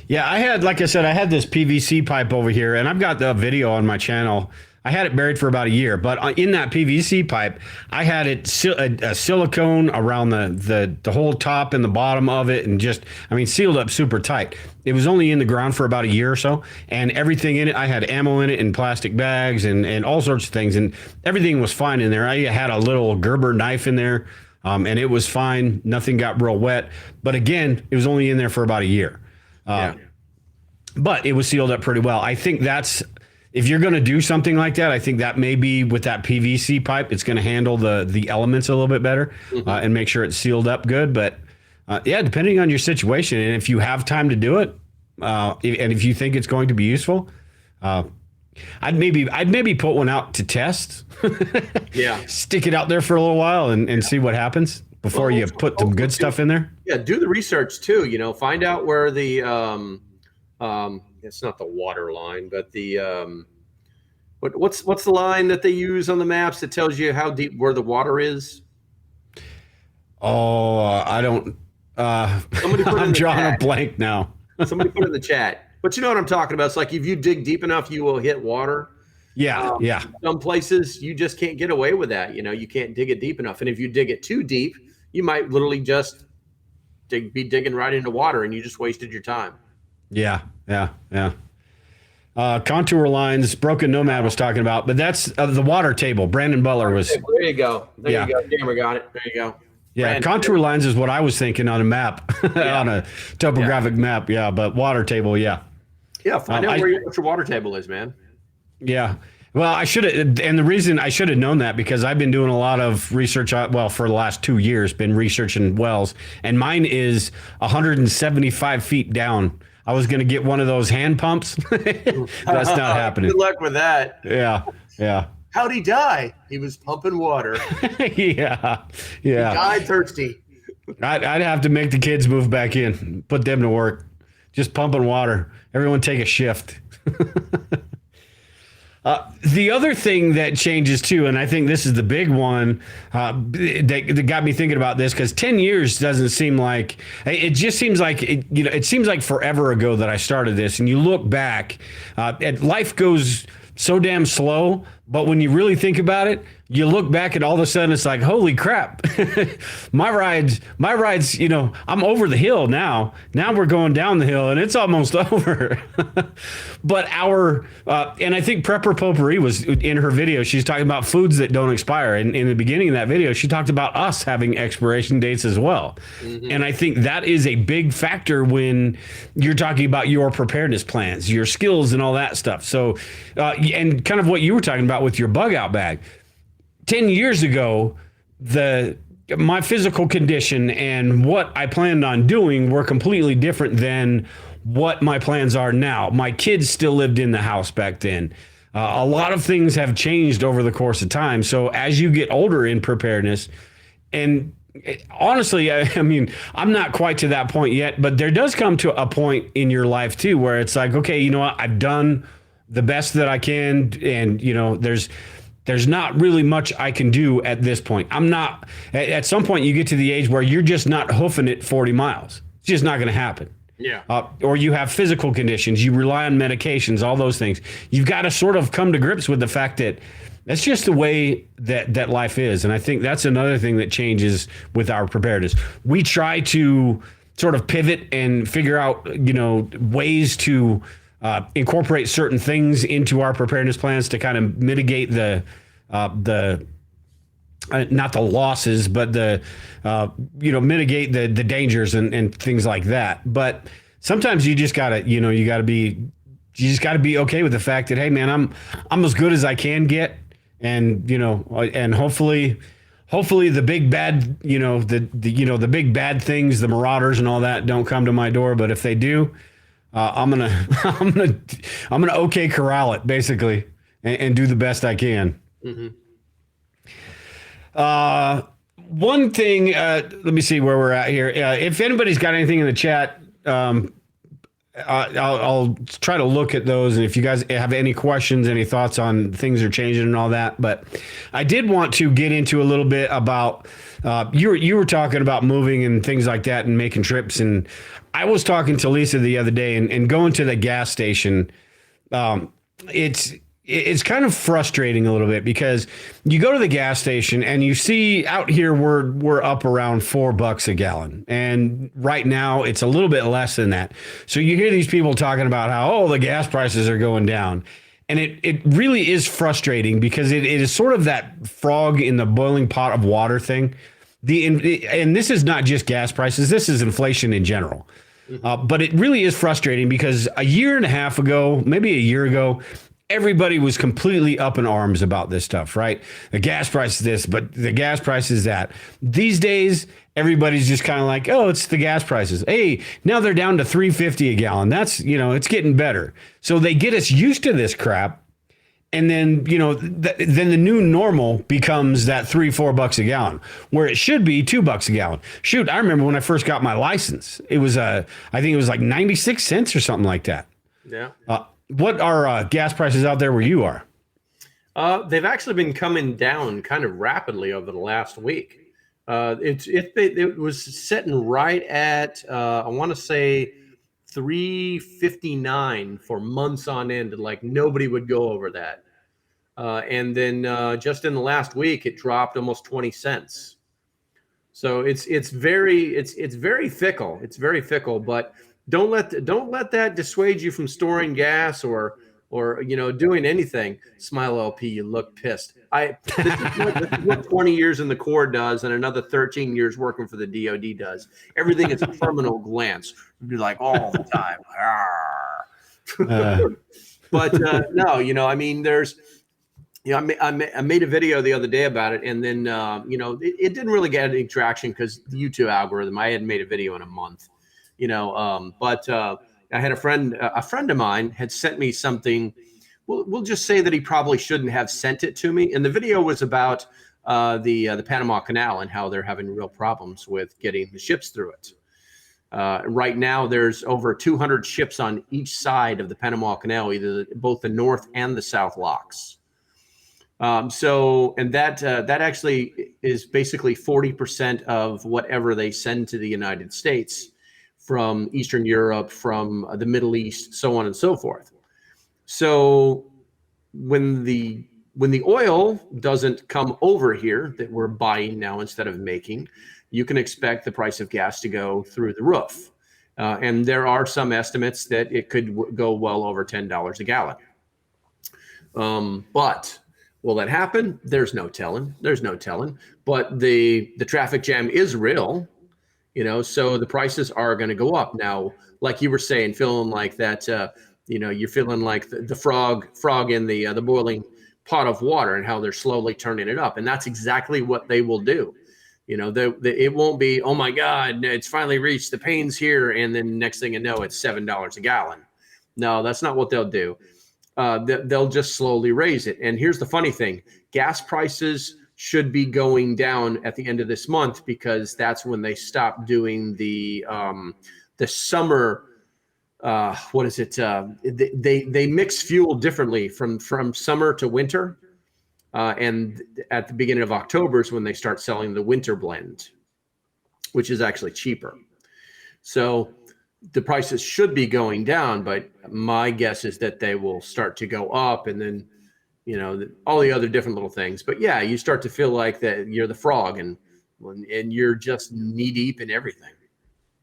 Yeah, I had this PVC pipe over here, and I've got the video on my channel. I had it buried for about a year, but in that PVC pipe, I had it a silicone around the whole top and the bottom of it, and sealed up super tight. It was only in the ground for about a year or so, and everything in it, I had ammo in it and plastic bags and all sorts of things, and everything was fine in there. I had a little Gerber knife in there, and it was fine. Nothing got real wet, but again, it was only in there for about a year. But it was sealed up pretty well. I think if you're going to do something like that, I think that maybe with that PVC pipe, it's going to handle the elements a little bit better and make sure it's sealed up good. But depending on your situation, and if you have time to do it, and if you think it's going to be useful, I'd maybe put one out to test. Stick it out there for a little while and see what happens before you put some good stuff in there. Yeah, do the research too. You know, find out where the it's not the water line, but the what's the line that they use on the maps that tells you how deep where the water is? Oh, I don't. I'm drawing a blank now. Somebody put it in the chat. But you know what I'm talking about. It's like if you dig deep enough, you will hit water. Yeah. Some places you just can't get away with that. You know, you can't dig it deep enough, and if you dig it too deep, you might literally just be digging right into water, and you just wasted your time. Yeah. Contour lines, Broken Nomad was talking about, but that's the water table. Brandon Butler was. There you go. There you go. Jammer got it. There you go. Yeah, Brandon. Contour lines is what I was thinking on a map, on a topographic map. Yeah, but water table, yeah. Yeah, find out what your water table is, man. Yeah. Well, I should have, and the reason I should have known that because I've been doing a lot of research, for the last 2 years, been researching wells, and mine is 175 feet down. I was going to get one of those hand pumps. That's not happening. Good luck with that. Yeah. How'd he die? He was pumping water. Yeah. He died thirsty. I'd have to make the kids move back in, put them to work, just pumping water. Everyone take a shift. The other thing that changes too, and I think this is the big one that got me thinking about this, because 10 years doesn't seem like, it just seems like, it seems like forever ago that I started this, and you look back, and life goes so damn slow, but when you really think about it, you look back and all of a sudden it's like, holy crap, my rides, I'm over the hill now. Now we're going down the hill and it's almost over. But and I think Prepper Potpourri was in her video, she's talking about foods that don't expire. And in the beginning of that video, she talked about us having expiration dates as well. Mm-hmm. And I think that is a big factor when you're talking about your preparedness plans, your skills and all that stuff. So, and kind of what you were talking about with your bug out bag. 10 years ago, my physical condition and what I planned on doing were completely different than what my plans are now. My kids still lived in the house back then. A lot of things have changed over the course of time. So as you get older in preparedness, and honestly, I mean, I'm not quite to that point yet, but there does come to a point in your life too, where it's like, okay, you know what? I've done the best that I can. And there's not really much I can do at this point. At some point you get to the age where you're just not hoofing it 40 miles. It's just not going to happen. Yeah. Or you have physical conditions, you rely on medications, all those things. You've got to sort of come to grips with the fact that that's just the way that life is. And I think that's another thing that changes with our preparedness. We try to sort of pivot and figure out, ways to incorporate certain things into our preparedness plans to kind of mitigate the not the losses, but mitigate the dangers and things like that. But sometimes you just gotta, you gotta be you just got to be okay with the fact that, hey man, I'm as good as I can get. And, and hopefully the big bad, the big bad things, the marauders and all that don't come to my door. But if they do, I'm going to okay corral it basically and do the best I can. Mm-hmm. One thing, let me see where we're at here. If anybody's got anything in the chat, I'll try to look at those. And if you guys have any questions, any thoughts on things are changing and all that. But I did want to get into a little bit about, you were talking about moving and things like that and making trips. And I was talking to Lisa the other day and going to the gas station. It's kind of frustrating a little bit because you go to the gas station and you see out here we're up around $4 a gallon. And right now it's a little bit less than that. So you hear these people talking about how, the gas prices are going down. And it really is frustrating because it is sort of that frog in the boiling pot of water thing. And this is not just gas prices. This is inflation in general. But it really is frustrating because a year and a half ago, maybe a year ago, everybody was completely up in arms about this stuff, right? The gas price is this, but the gas price is that. These days, everybody's just kind of like, it's the gas prices. Hey, now they're down to $3.50 a gallon. That's, it's getting better. So they get us used to this crap. And then, then the new normal becomes that $3-4 a gallon, where it should be $2 a gallon. Shoot, I remember when I first got my license, it was, I think it was like 96 cents or something like that. Yeah. What are gas prices out there where you are? They've actually been coming down kind of rapidly over the last week. It was sitting right at, I want to say, $3.59 for months on end. Like nobody would go over that. And then just in the last week, it dropped almost 20 cents. So it's very fickle. It's very fickle, but don't let that dissuade you from storing gas or doing anything. Smile LP, you look pissed. This is what 20 years in the Corps does, and another 13 years working for the DoD does. Everything is a terminal glance. You'd be like all the time. But no, I mean, there's. I made a video the other day about it, and then it didn't really get any traction because the YouTube algorithm. I hadn't made a video in a month. But I had a friend of mine had sent me something. We'll just say that he probably shouldn't have sent it to me. And the video was about the Panama Canal and how they're having real problems with getting the ships through it. Right now, there's over 200 ships on each side of the Panama Canal, both the north and the south locks. And that actually is basically 40% of whatever they send to the United States from Eastern Europe, from the Middle East, so on and so forth. So when the oil doesn't come over here that we're buying now instead of making, you can expect the price of gas to go through the roof. And there are some estimates that it could go well over $10 a gallon. But will that happen? There's no telling. But the traffic jam is real. So the prices are going to go up. Now, like you were saying, feeling like that, you're feeling like the frog in the boiling pot of water and how they're slowly turning it up. And that's exactly what they will do. It won't be, oh my God, it's finally reached the pains here. And then next thing you know, it's $7 a gallon. No, that's not what they'll do. They'll just slowly raise it. And here's the funny thing. Gas prices should be going down at the end of this month because that's when they stop doing the summer. What is it? They mix fuel differently from summer to winter, and at the beginning of October is when they start selling the winter blend, which is actually cheaper. So the prices should be going down, but my guess is that they will start to go up, and then all the other different little things. But yeah, you start to feel like that you're the frog and you're just knee deep in everything.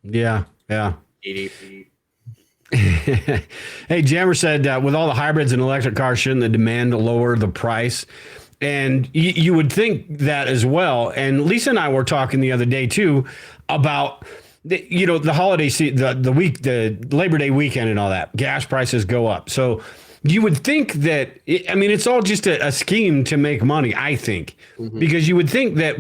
Yeah. Knee deep. Hey, Jammer said, with all the hybrids and electric cars, shouldn't the demand lower the price? And you would think that as well. And Lisa and I were talking the other day too about the holiday the Labor Day weekend and all that, gas prices go up. So you would think that, it's all just a scheme to make money, I think, because you would think that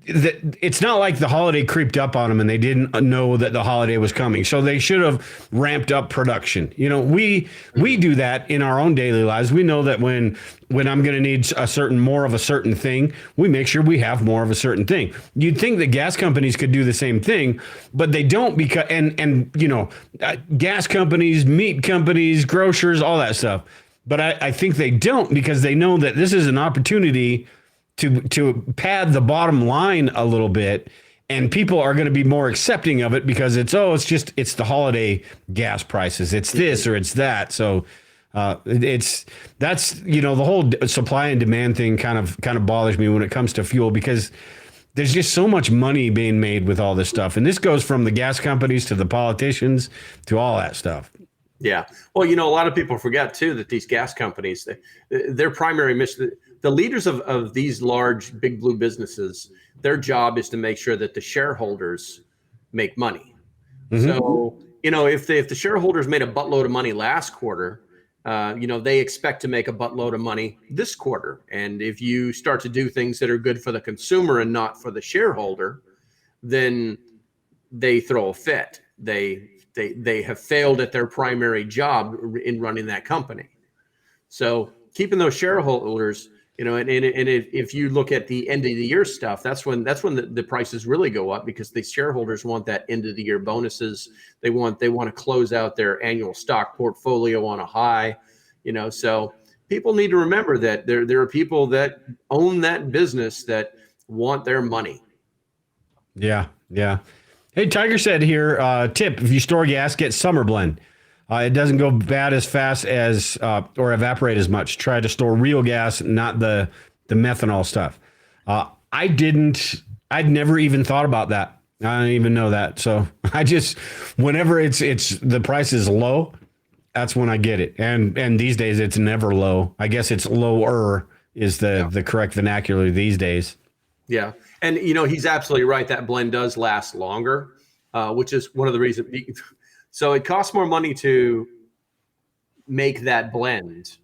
it's not like the holiday creeped up on them and they didn't know that the holiday was coming. So they should have ramped up production. We do that in our own daily lives. We know that when I'm going to need more of a certain thing, we make sure we have more of a certain thing. You'd think that gas companies could do the same thing, but they don't, because gas companies, meat companies, grocers, all that stuff. But I think they don't, because they know that this is an opportunity to pad the bottom line a little bit, and people are going to be more accepting of it because it's the holiday gas prices. It's this or it's that. So that's the whole supply and demand thing kind of bothers me when it comes to fuel, because there's just so much money being made with all this stuff. And this goes from the gas companies to the politicians to all that stuff. Yeah. Well, a lot of people forget too that these gas companies, their primary mission, the leaders of these large big blue businesses, their job is to make sure that the shareholders make money. So, if the shareholders made a buttload of money last quarter, they expect to make a buttload of money this quarter. And if you start to do things that are good for the consumer and not for the shareholder, then they throw a fit. They have failed at their primary job in running that company. So keeping those shareholders, and if you look at the end of the year stuff, that's when the prices really go up, because the shareholders want that end of the year bonuses. They want to close out their annual stock portfolio on a high, so people need to remember that there are people that own that business that want their money. Yeah. Yeah. Hey, Tiger said here, tip, if you store gas, get summer blend. It doesn't go bad as fast as or evaporate as much. Try to store real gas, not the methanol stuff. I'd never even thought about that. I don't even know that. So I just, whenever it's the price is low, that's when I get it. And these days it's never low. I guess it's lower is the correct vernacular these days. Yeah. And, he's absolutely right. That blend does last longer, which is one of the reasons. So it costs more money to make that blend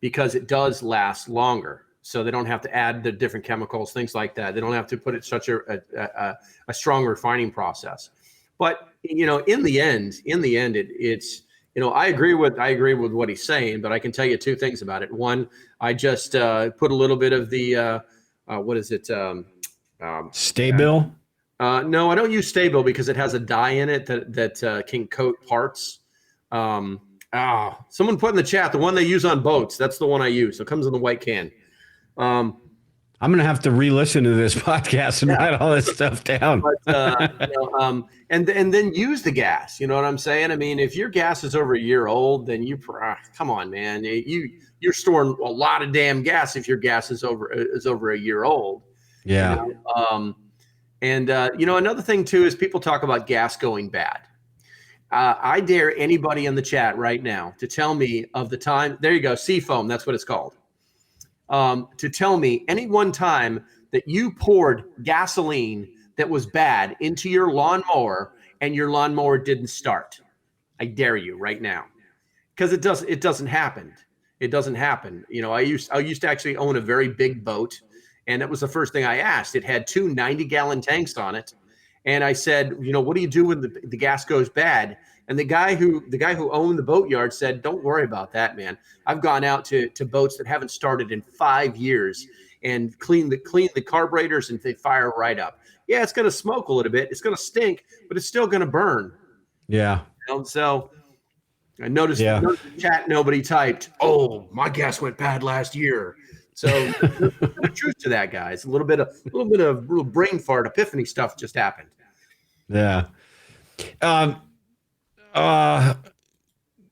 because it does last longer. So they don't have to add the different chemicals, things like that. They don't have to put it such a strong refining process. But, in the end, it's, I agree with what he's saying, but I can tell you two things about it. One, I just put a little bit of the, what is it? Stay-Bill? No, I don't use Stay-Bill because it has a dye in it that can coat parts. Someone put in the chat, the one they use on boats. That's the one I use. It comes in the white can. I'm going to have to re-listen to this podcast and write all this stuff down. But, and then use the gas. You know what I'm saying? I mean, if your gas is over a year old, then come on, man. You're storing a lot of damn gas if your gas is over a year old. Yeah. Another thing too is people talk about gas going bad. I dare anybody in the chat right now to tell me of the time. There you go, Seafoam. That's what it's called. To tell me any one time that you poured gasoline that was bad into your lawnmower and your lawnmower didn't start. I dare you right now, because it doesn't happen. It doesn't happen. I used to actually own a very big boat. And that was the first thing I asked. It had two 90-gallon tanks on it. And I said, what do you do when the gas goes bad? And the guy who owned the boatyard said, don't worry about that, man. I've gone out to boats that haven't started in 5 years and clean the carburetors, and they fire right up. Yeah, it's going to smoke a little bit. It's going to stink, but it's still going to burn. Yeah. So I noticed in the chat, nobody typed, oh, my gas went bad last year. So there's truth to that, guys. A little bit of brain fart epiphany stuff just happened. Yeah. I've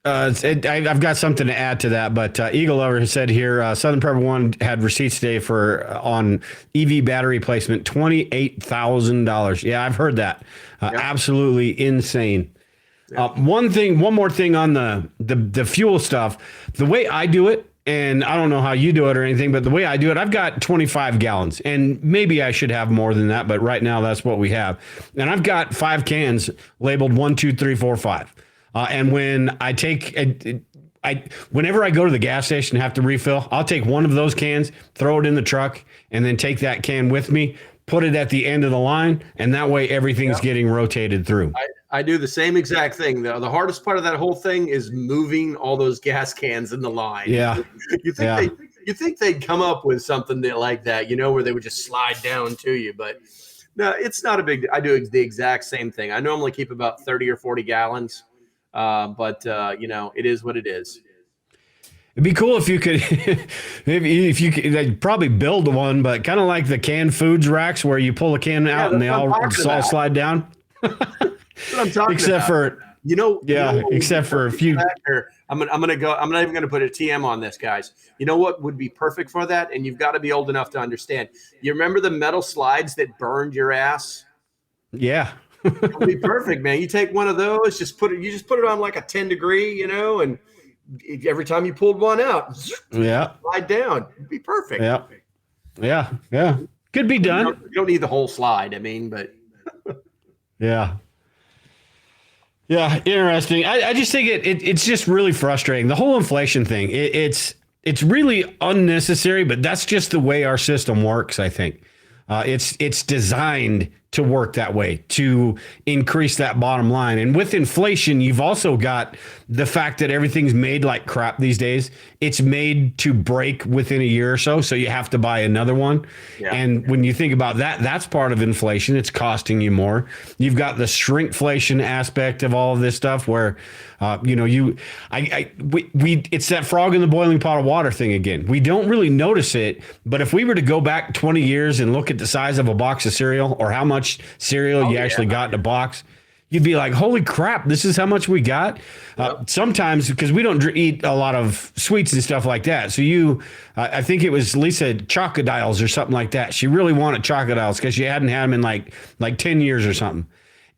got something to add to that, but Eagle Lover said here, Southern Prepper One had receipts today on EV battery placement, $28,000. Yeah, I've heard that. Absolutely insane. One more thing on the fuel stuff. The way I do it And I don't know how you do it or anything, but the way I do it, I've got 25 gallons, and maybe I should have more than that, but right now that's what we have. And I've got 5 cans labeled 1, 2, 3, 4, 5. And when I take, whenever I go to the gas station and have to refill, I'll take one of those cans, throw it in the truck, and then take that can with me, put it at the end of the line, and that way everything's getting rotated through. I do the same exact thing. The hardest part of that whole thing is moving all those gas cans in the line. Yeah. You think they'd come up with something like that, where they would just slide down to you, but no, it's not a big. I do the exact same thing. I normally keep about 30 or 40 gallons, but it is what it is. It'd be cool if you could, if you could, they'd probably build one, but kind of like the canned foods racks where you pull a can out and they all slide down. That's what I'm talking except about. for, except for a few. I'm gonna go. I'm not even gonna put a TM on this, guys. You know what would be perfect for that? And you've got to be old enough to understand. You remember the metal slides that burned your ass? Yeah. It would be perfect, man. You take one of those, just put it on like a 10 degree, and every time you pulled one out, slide down. It'd be perfect. Yeah. Could be done. You don't need the whole slide. But yeah. Yeah, interesting. I just think it's just really frustrating. The whole inflation thing, it's really unnecessary, but that's just the way our system works, I think. It's designed to work that way, to increase that bottom line. And with inflation, you've also got the fact that everything's made like crap these days. It's made to break within a year or so, so you have to buy another one. Yeah. And when you think about that, that's part of inflation. It's costing you more. You've got the shrinkflation aspect of all of this stuff where, it's that frog in the boiling pot of water thing again. We don't really notice it, but if we were to go back 20 years and look at the size of a box of cereal or how much cereal you actually got in a box, you'd be like, holy crap, this is how much we got. Sometimes, because we don't eat a lot of sweets and stuff like that. So I think it was Lisa Chocodiles or something like that. She really wanted Chocodiles because she hadn't had them in like 10 years or something.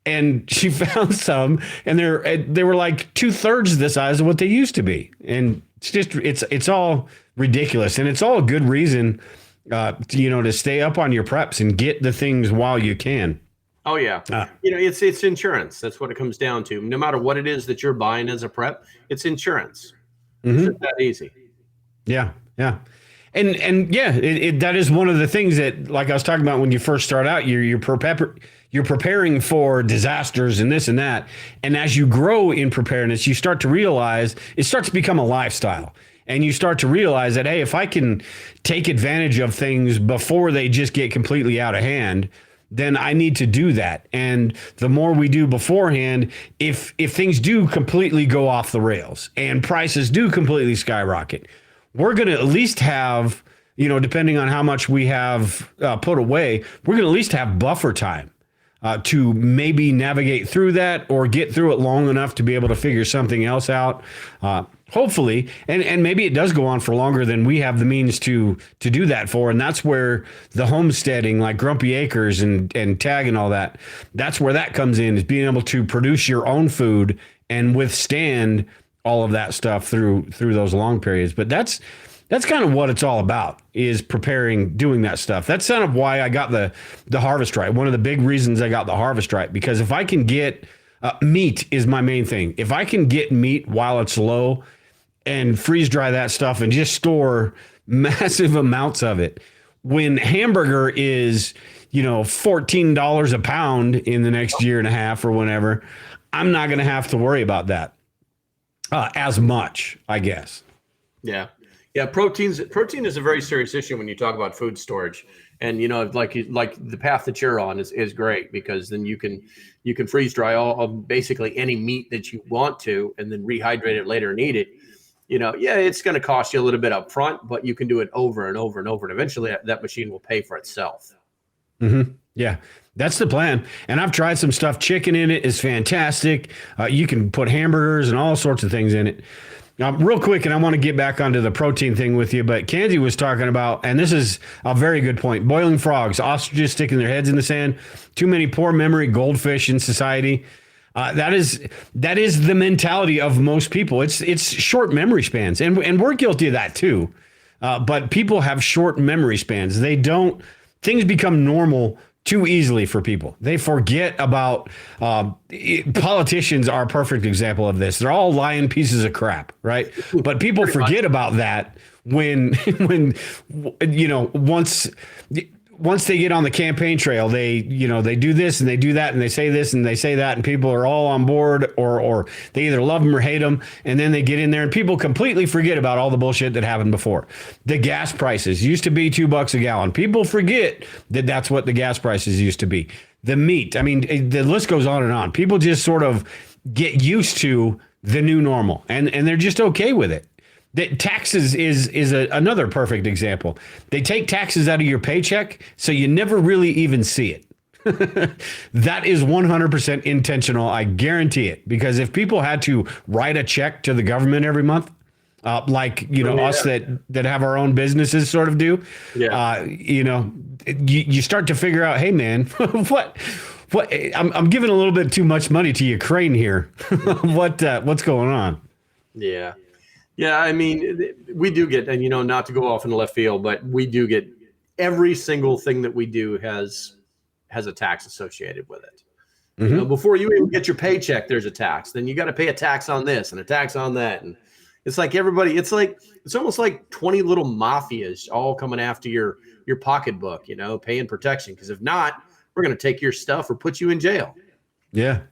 And she found some, and they were like 2/3 the size of what they used to be. And it's all ridiculous. And it's all a good reason, to stay up on your preps and get the things while you can. Oh yeah. It's insurance. That's what it comes down to. No matter what it is that you're buying as a prep, it's insurance. It's just that easy. Yeah. Yeah. And that is one of the things that, like I was talking about when you first start out, you're preparing for disasters and this and that. And as you grow in preparedness, you start to realize it starts to become a lifestyle. And you start to realize that, hey, if I can take advantage of things before they just get completely out of hand, then I need to do that. And the more we do beforehand, if things do completely go off the rails and prices do completely skyrocket, we're going to at least have, depending on how much we have put away, we're going to at least have buffer time to maybe navigate through that or get through it long enough to be able to figure something else out. Hopefully, and maybe it does go on for longer than we have the means to do that for. And that's where the homesteading, like Grumpy Acres and Tag and all that, that's where that comes in, is being able to produce your own food and withstand all of that stuff through those long periods. But that's kind of what it's all about, is preparing, doing that stuff. That's kind of why I got the harvest right. One of the big reasons I got the harvest right, because if I can get meat is my main thing. If I can get meat while it's low and freeze dry that stuff and just store massive amounts of it, when hamburger is, $14 a pound in the next year and a half or whenever, I'm not going to have to worry about that as much, I guess. Yeah. Yeah. Protein is a very serious issue when you talk about food storage. And, like the path that you're on is great, because then you can freeze dry all of basically any meat that you want to, and then rehydrate it later and eat it. It's going to cost you a little bit up front, but you can do it over and over and over. And eventually that machine will pay for itself. Mm-hmm. Yeah, that's the plan. And I've tried some stuff. Chicken in it is fantastic. You can put hamburgers and all sorts of things in it. Real quick, and I want to get back onto the protein thing with you, but Kanzi was talking about, and this is a very good point, boiling frogs, ostriches sticking their heads in the sand, too many poor memory goldfish in society. That is the mentality of most people. It's short memory spans, and we're guilty of that too. But people have short memory spans. Things become normal too easily for people. They forget about politicians are a perfect example of this. They're all lying pieces of crap, right? But people forget about that when once they get on the campaign trail, they do this and they do that and they say this and they say that, and people are all on board, or they either love them or hate them. And then they get in there and people completely forget about all the bullshit that happened before. The gas prices used to be $2 a gallon. People forget that that's what the gas prices used to be. The meat, I mean, the list goes on and on. People just sort of get used to the new normal, and they're just okay with it. That taxes is another perfect example. They take taxes out of your paycheck, so you never really even see it. That is 100% intentional. I guarantee it. Because if people had to write a check to the government every month, like us that have our own businesses sort of do, you start to figure out, hey man, what I'm giving a little bit too much money to Ukraine here. What's going on? Yeah. Yeah, I mean, we do get, and not to go off in the left field, but we do get every single thing that we do has a tax associated with it. Mm-hmm. Before you even get your paycheck, there's a tax. Then you got to pay a tax on this and a tax on that, and it's like everybody. It's almost like 20 little mafias all coming after your pocketbook, paying protection. Because if not, we're going to take your stuff or put you in jail. Yeah.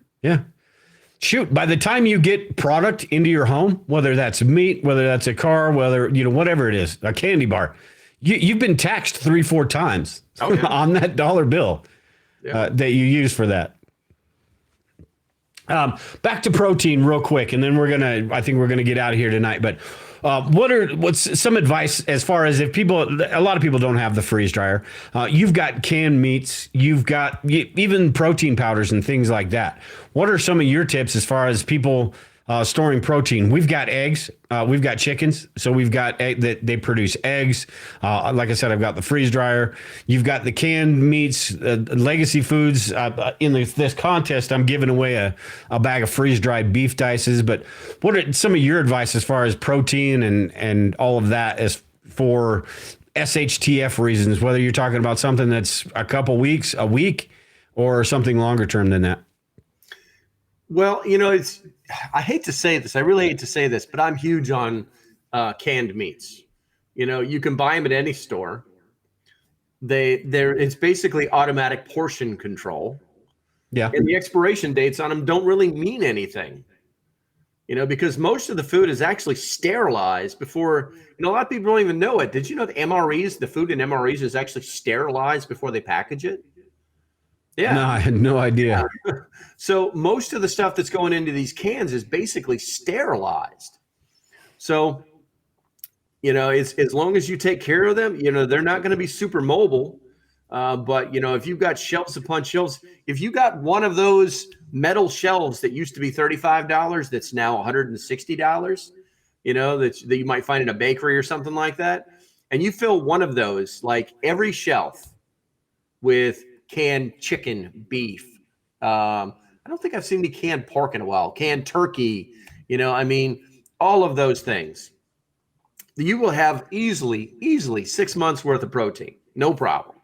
Shoot, by the time you get product into your home, whether that's meat, whether that's a car, whether, whatever it is, a candy bar, you've been taxed 3-4 times on that dollar bill that you use for that. Back to protein real quick, and then I think we're going to get out of here tonight. But what's some advice as far as if a lot of people don't have the freeze dryer. You've got canned meats, you've got even protein powders and things like that. What are some of your tips as far as people storing protein? We've got eggs, we've got chickens, so we've got that they produce eggs. Like I said, I've got the freeze dryer. You've got the canned meats, legacy foods. In this contest, I'm giving away a bag of freeze dried beef dices. But what are some of your advice as far as protein and all of that as for SHTF reasons? Whether you're talking about something that's a couple weeks, a week, or something longer term than that. Well, I hate to say this. I really hate to say this, but I'm huge on canned meats. You can buy them at any store. It's basically automatic portion control. Yeah. And the expiration dates on them don't really mean anything. Because most of the food is actually sterilized before. A lot of people don't even know it. Did you know the food in MREs is actually sterilized before they package it? Yeah. No, I had no idea. So most of the stuff that's going into these cans is basically sterilized. So, as long as you take care of them, they're not going to be super mobile. But, if you've got shelves upon shelves, if you got one of those metal shelves that used to be $35, that's now $160, that you might find in a bakery or something like that. And you fill one of those, like every shelf with canned chicken, beef. I don't think I've seen any canned pork in a while. Canned turkey, all of those things. You will have easily 6 months worth of protein, no problem.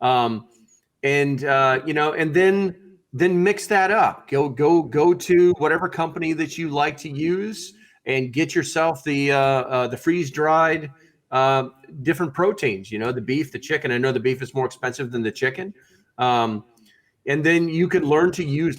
And then mix that up. Go to whatever company that you like to use and get yourself the freeze dried different proteins. The beef, the chicken. I know the beef is more expensive than the chicken. And then you can learn to use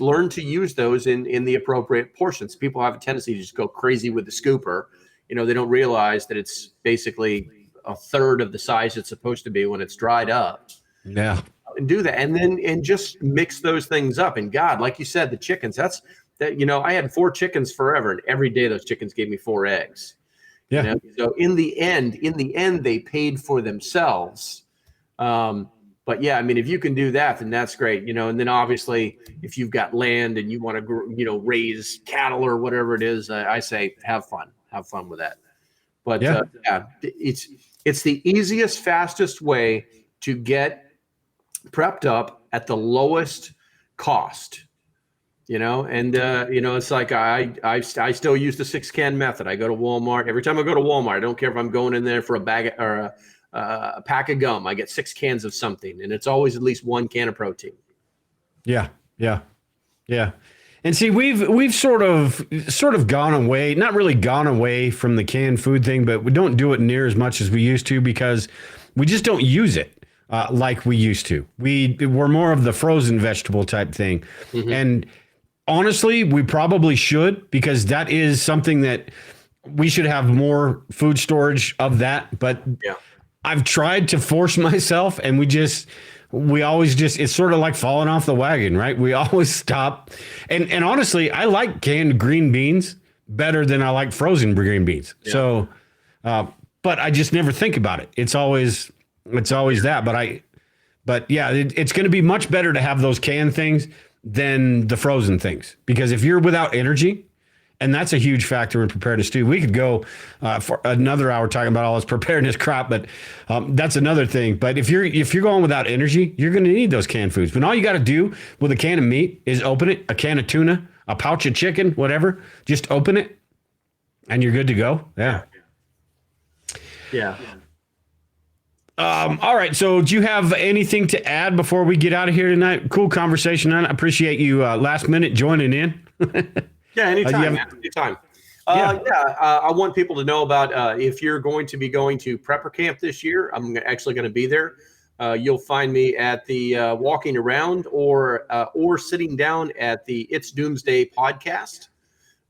those in the appropriate portions. People have a tendency to just go crazy with the scooper. They don't realize that it's basically a third of the size it's supposed to be when it's dried up. Yeah. And do that. And just mix those things up. And God, like you said, the chickens, I had 4 chickens forever, and every day those chickens gave me 4 eggs. Yeah. So in the end, they paid for themselves. But yeah, if you can do that, then that's great. And then obviously if you've got land and you want to, raise cattle or whatever it is, I say, have fun with that. But it's the easiest, fastest way to get prepped up at the lowest cost. And it's like I still use the 6-can method. I go to Walmart. Every time I go to Walmart, I don't care if I'm going in there for a bag or a pack of gum. I get 6 cans of something, and it's always at least 1 can of protein. Yeah. And see, we've sort of gone away, not really gone away from the canned food thing, but we don't do it near as much as we used to because we just don't use it like we used to. We're more of the frozen vegetable type thing. Mm-hmm. And honestly, we probably should, because that is something that we should have more food storage of that. But I've tried to force myself, and we always just, it's sort of like falling off the wagon, right? We always stop. And honestly, I like canned green beans better than I like frozen green beans. Yeah. So, but I just never think about it. It's always that. But yeah, it's going to be much better to have those canned things than the frozen things, because if you're without energy, and that's a huge factor in preparedness too. We could go for another hour talking about all this preparedness crap, but that's another thing. But if you're going without energy, you're going to need those canned foods. But all you got to do with a can of meat is open it, a can of tuna, a pouch of chicken, whatever. Just open it, and you're good to go. Yeah. All right. So do you have anything to add before we get out of here tonight? Cool conversation. I appreciate you last minute joining in. Yeah, anytime. Anytime. I want people to know about if you're going to be going to Prepper Camp this year. I'm actually going to be there. You'll find me at the walking around or sitting down at the It's Doomsday podcast.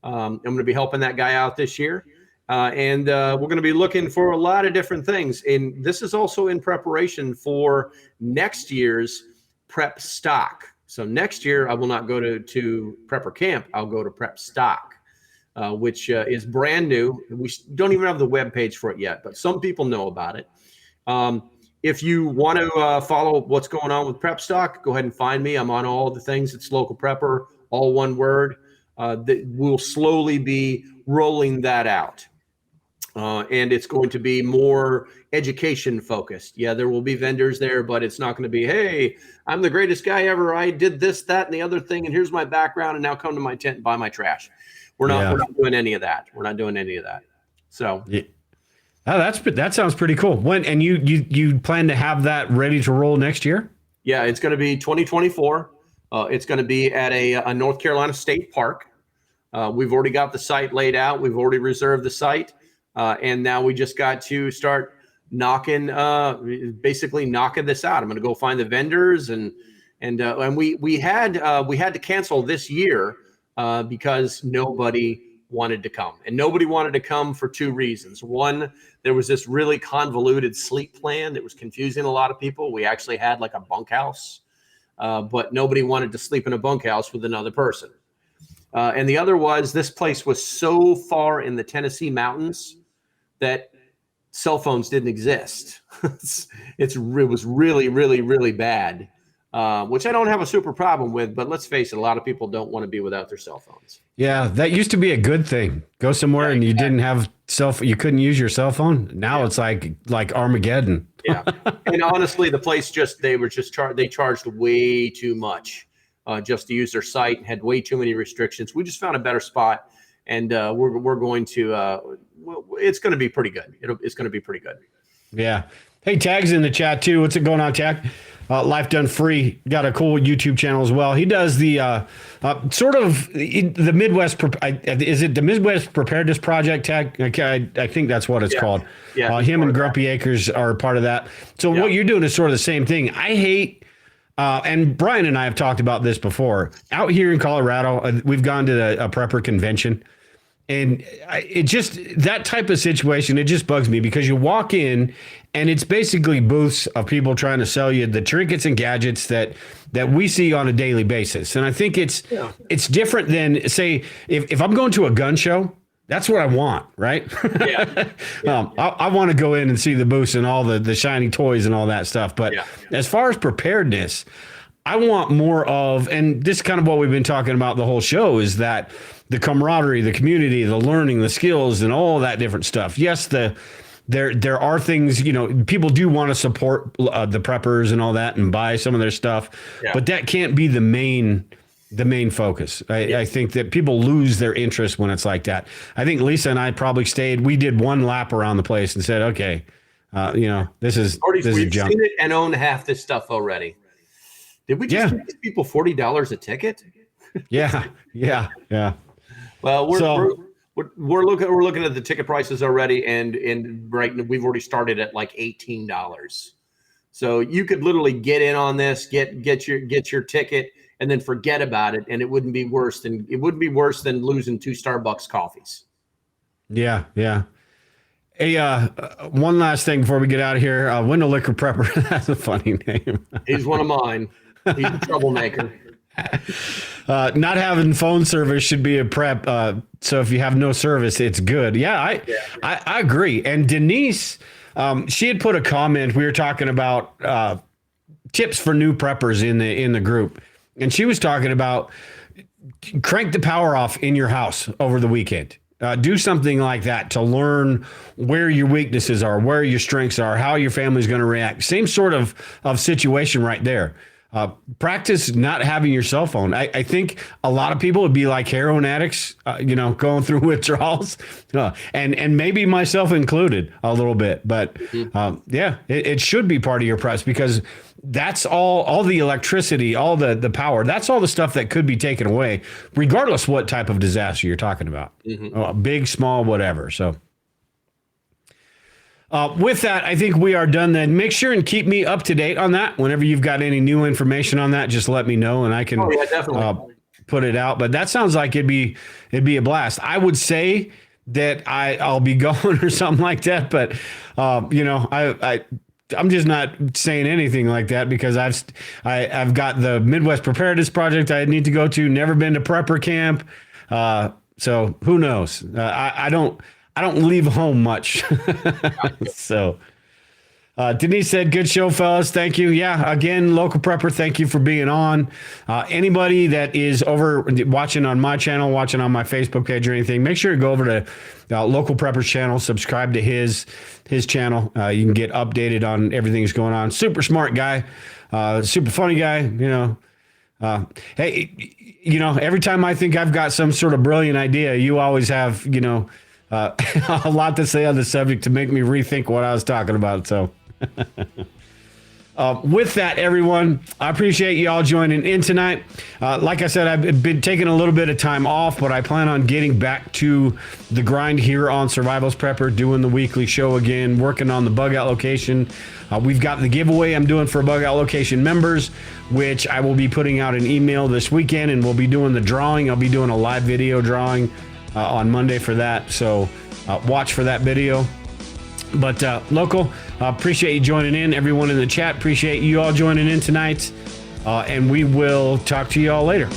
I'm going to be helping that guy out this year. And we're going to be looking for a lot of different things. And this is also in preparation for next year's prep stock. So next year, I will not go to Prepper Camp. I'll go to Prep Stock, which is brand new. We don't even have the web page for it yet, but some people know about it. If you want to follow what's going on with Prep Stock, go ahead and find me. I'm on all the things. It's Local Prepper, all one word. We'll slowly be rolling that out. And it's going to be more education focused. Yeah, there will be vendors there, but it's not going to be, hey, I'm the greatest guy ever. I did this, that, and the other thing, and here's my background, and now come to my tent and buy my trash. We're not doing any of that. We're not doing any of that. So yeah. Oh, that sounds pretty cool. When and you plan to have that ready to roll next year? Yeah, it's going to be 2024. It's going to be at a North Carolina state park. We've already got the site laid out. We've already reserved the site. And now we just got to start basically knocking this out. I'm going to go find the vendors and we had to cancel this year because nobody wanted to come, and nobody wanted to come for 2 reasons. One, there was this really convoluted sleep plan that was confusing a lot of people. We actually had like a bunkhouse, but nobody wanted to sleep in a bunkhouse with another person. And the other was this place was so far in the Tennessee mountains that cell phones didn't exist. It was really, really, really bad, which I don't have a super problem with. But let's face it, a lot of people don't want to be without their cell phones. Yeah, that used to be a good thing. Go somewhere and you didn't have you couldn't use your cell phone. Now it's like Armageddon. Yeah, and honestly, the place they charged way too much just to use their site and had way too many restrictions. We just found a better spot. And we're going to it's going to be pretty good. It's going to be pretty good. Yeah. Hey, Tag's in the chat too. What's it going on, Tag? Life Done Free, got a cool YouTube channel as well. He does the sort of the Midwest. Is it the Midwest Preparedness Project, Tag? I think that's what it's called. Yeah. Him and Grumpy Acres are part of that. So what you're doing is sort of the same thing. I hate. And Brian and I have talked about this before. Out here in Colorado, we've gone to a prepper convention. And that type of situation, it just bugs me because you walk in and it's basically booths of people trying to sell you the trinkets and gadgets that we see on a daily basis. And I think it's different than, say, if I'm going to a gun show, that's what I want, right? Yeah. I want to go in and see the booths and all the shiny toys and all that stuff. But as far as preparedness, I want more of, and this is kind of what we've been talking about the whole show, is that the camaraderie, the community, the learning, the skills, and all that different stuff. Yes, there are things, people do want to support the preppers and all that and buy some of their stuff, but that can't be the main the main focus. I think that people lose their interest when it's like that. I think Lisa and I probably stayed. We did one lap around the place and said, "Okay, this is we've junk." seen it and owned half this stuff already. Did we just give these people $40 a ticket? Yeah. Well, we're looking at the ticket prices already, and right now we've already started at like $18. So you could literally get in on this, get your ticket, and then forget about it, and it wouldn't be worse than losing 2 Starbucks coffees. Yeah. Hey, one last thing before we get out of here. Window Liquor Prepper. That's a funny name. He's one of mine. He's a troublemaker. Not having phone service should be a prep. So if you have no service, it's good. Yeah, I agree. And Denise, she had put a comment. We were talking about tips for new preppers in the group, and she was talking about crank the power off in your house over the weekend. Do something like that to learn where your weaknesses are, where your strengths are, how your family's going to react. Same sort of situation right there. Practice not having your cell phone. I think a lot of people would be like heroin addicts, going through withdrawals, and maybe myself included a little bit. But it should be part of your prep, because that's all the electricity, all the power. That's all the stuff that could be taken away, regardless what type of disaster you're talking about, big, small, whatever. So. With that, I think we are done then. Make sure and keep me up to date on that. Whenever you've got any new information on that, just let me know and I can put it out. But that sounds like it'd be a blast. I would say that I'll be going or something like that. But, I'm just not saying anything like that, because I've got the Midwest Preparedness Project I need to go to. Never been to prepper camp. So who knows? I don't leave home much. So Denise said, good show, fellas. Thank you. Yeah, again, Local Prepper, thank you for being on. Anybody that is over watching on my channel, watching on my Facebook page or anything, make sure to go over to Local Prepper's channel, subscribe to his channel. You can get updated on everything that's going on. Super smart guy, super funny guy, hey, every time I think I've got some sort of brilliant idea, you always have, a lot to say on the subject to make me rethink what I was talking about. So with that, everyone, I appreciate you all joining in tonight. Like I said, I've been taking a little bit of time off, but I plan on getting back to the grind here on Survivalist Prepper, doing the weekly show again, working on the bug out location. We've got the giveaway I'm doing for bug out location members, which I will be putting out an email this weekend, and we'll be doing the drawing. I'll be doing a live video drawing on Monday for that. So watch for that video. But Local, appreciate you joining in. Everyone in the chat, appreciate you all joining in tonight. And we will talk to you all later.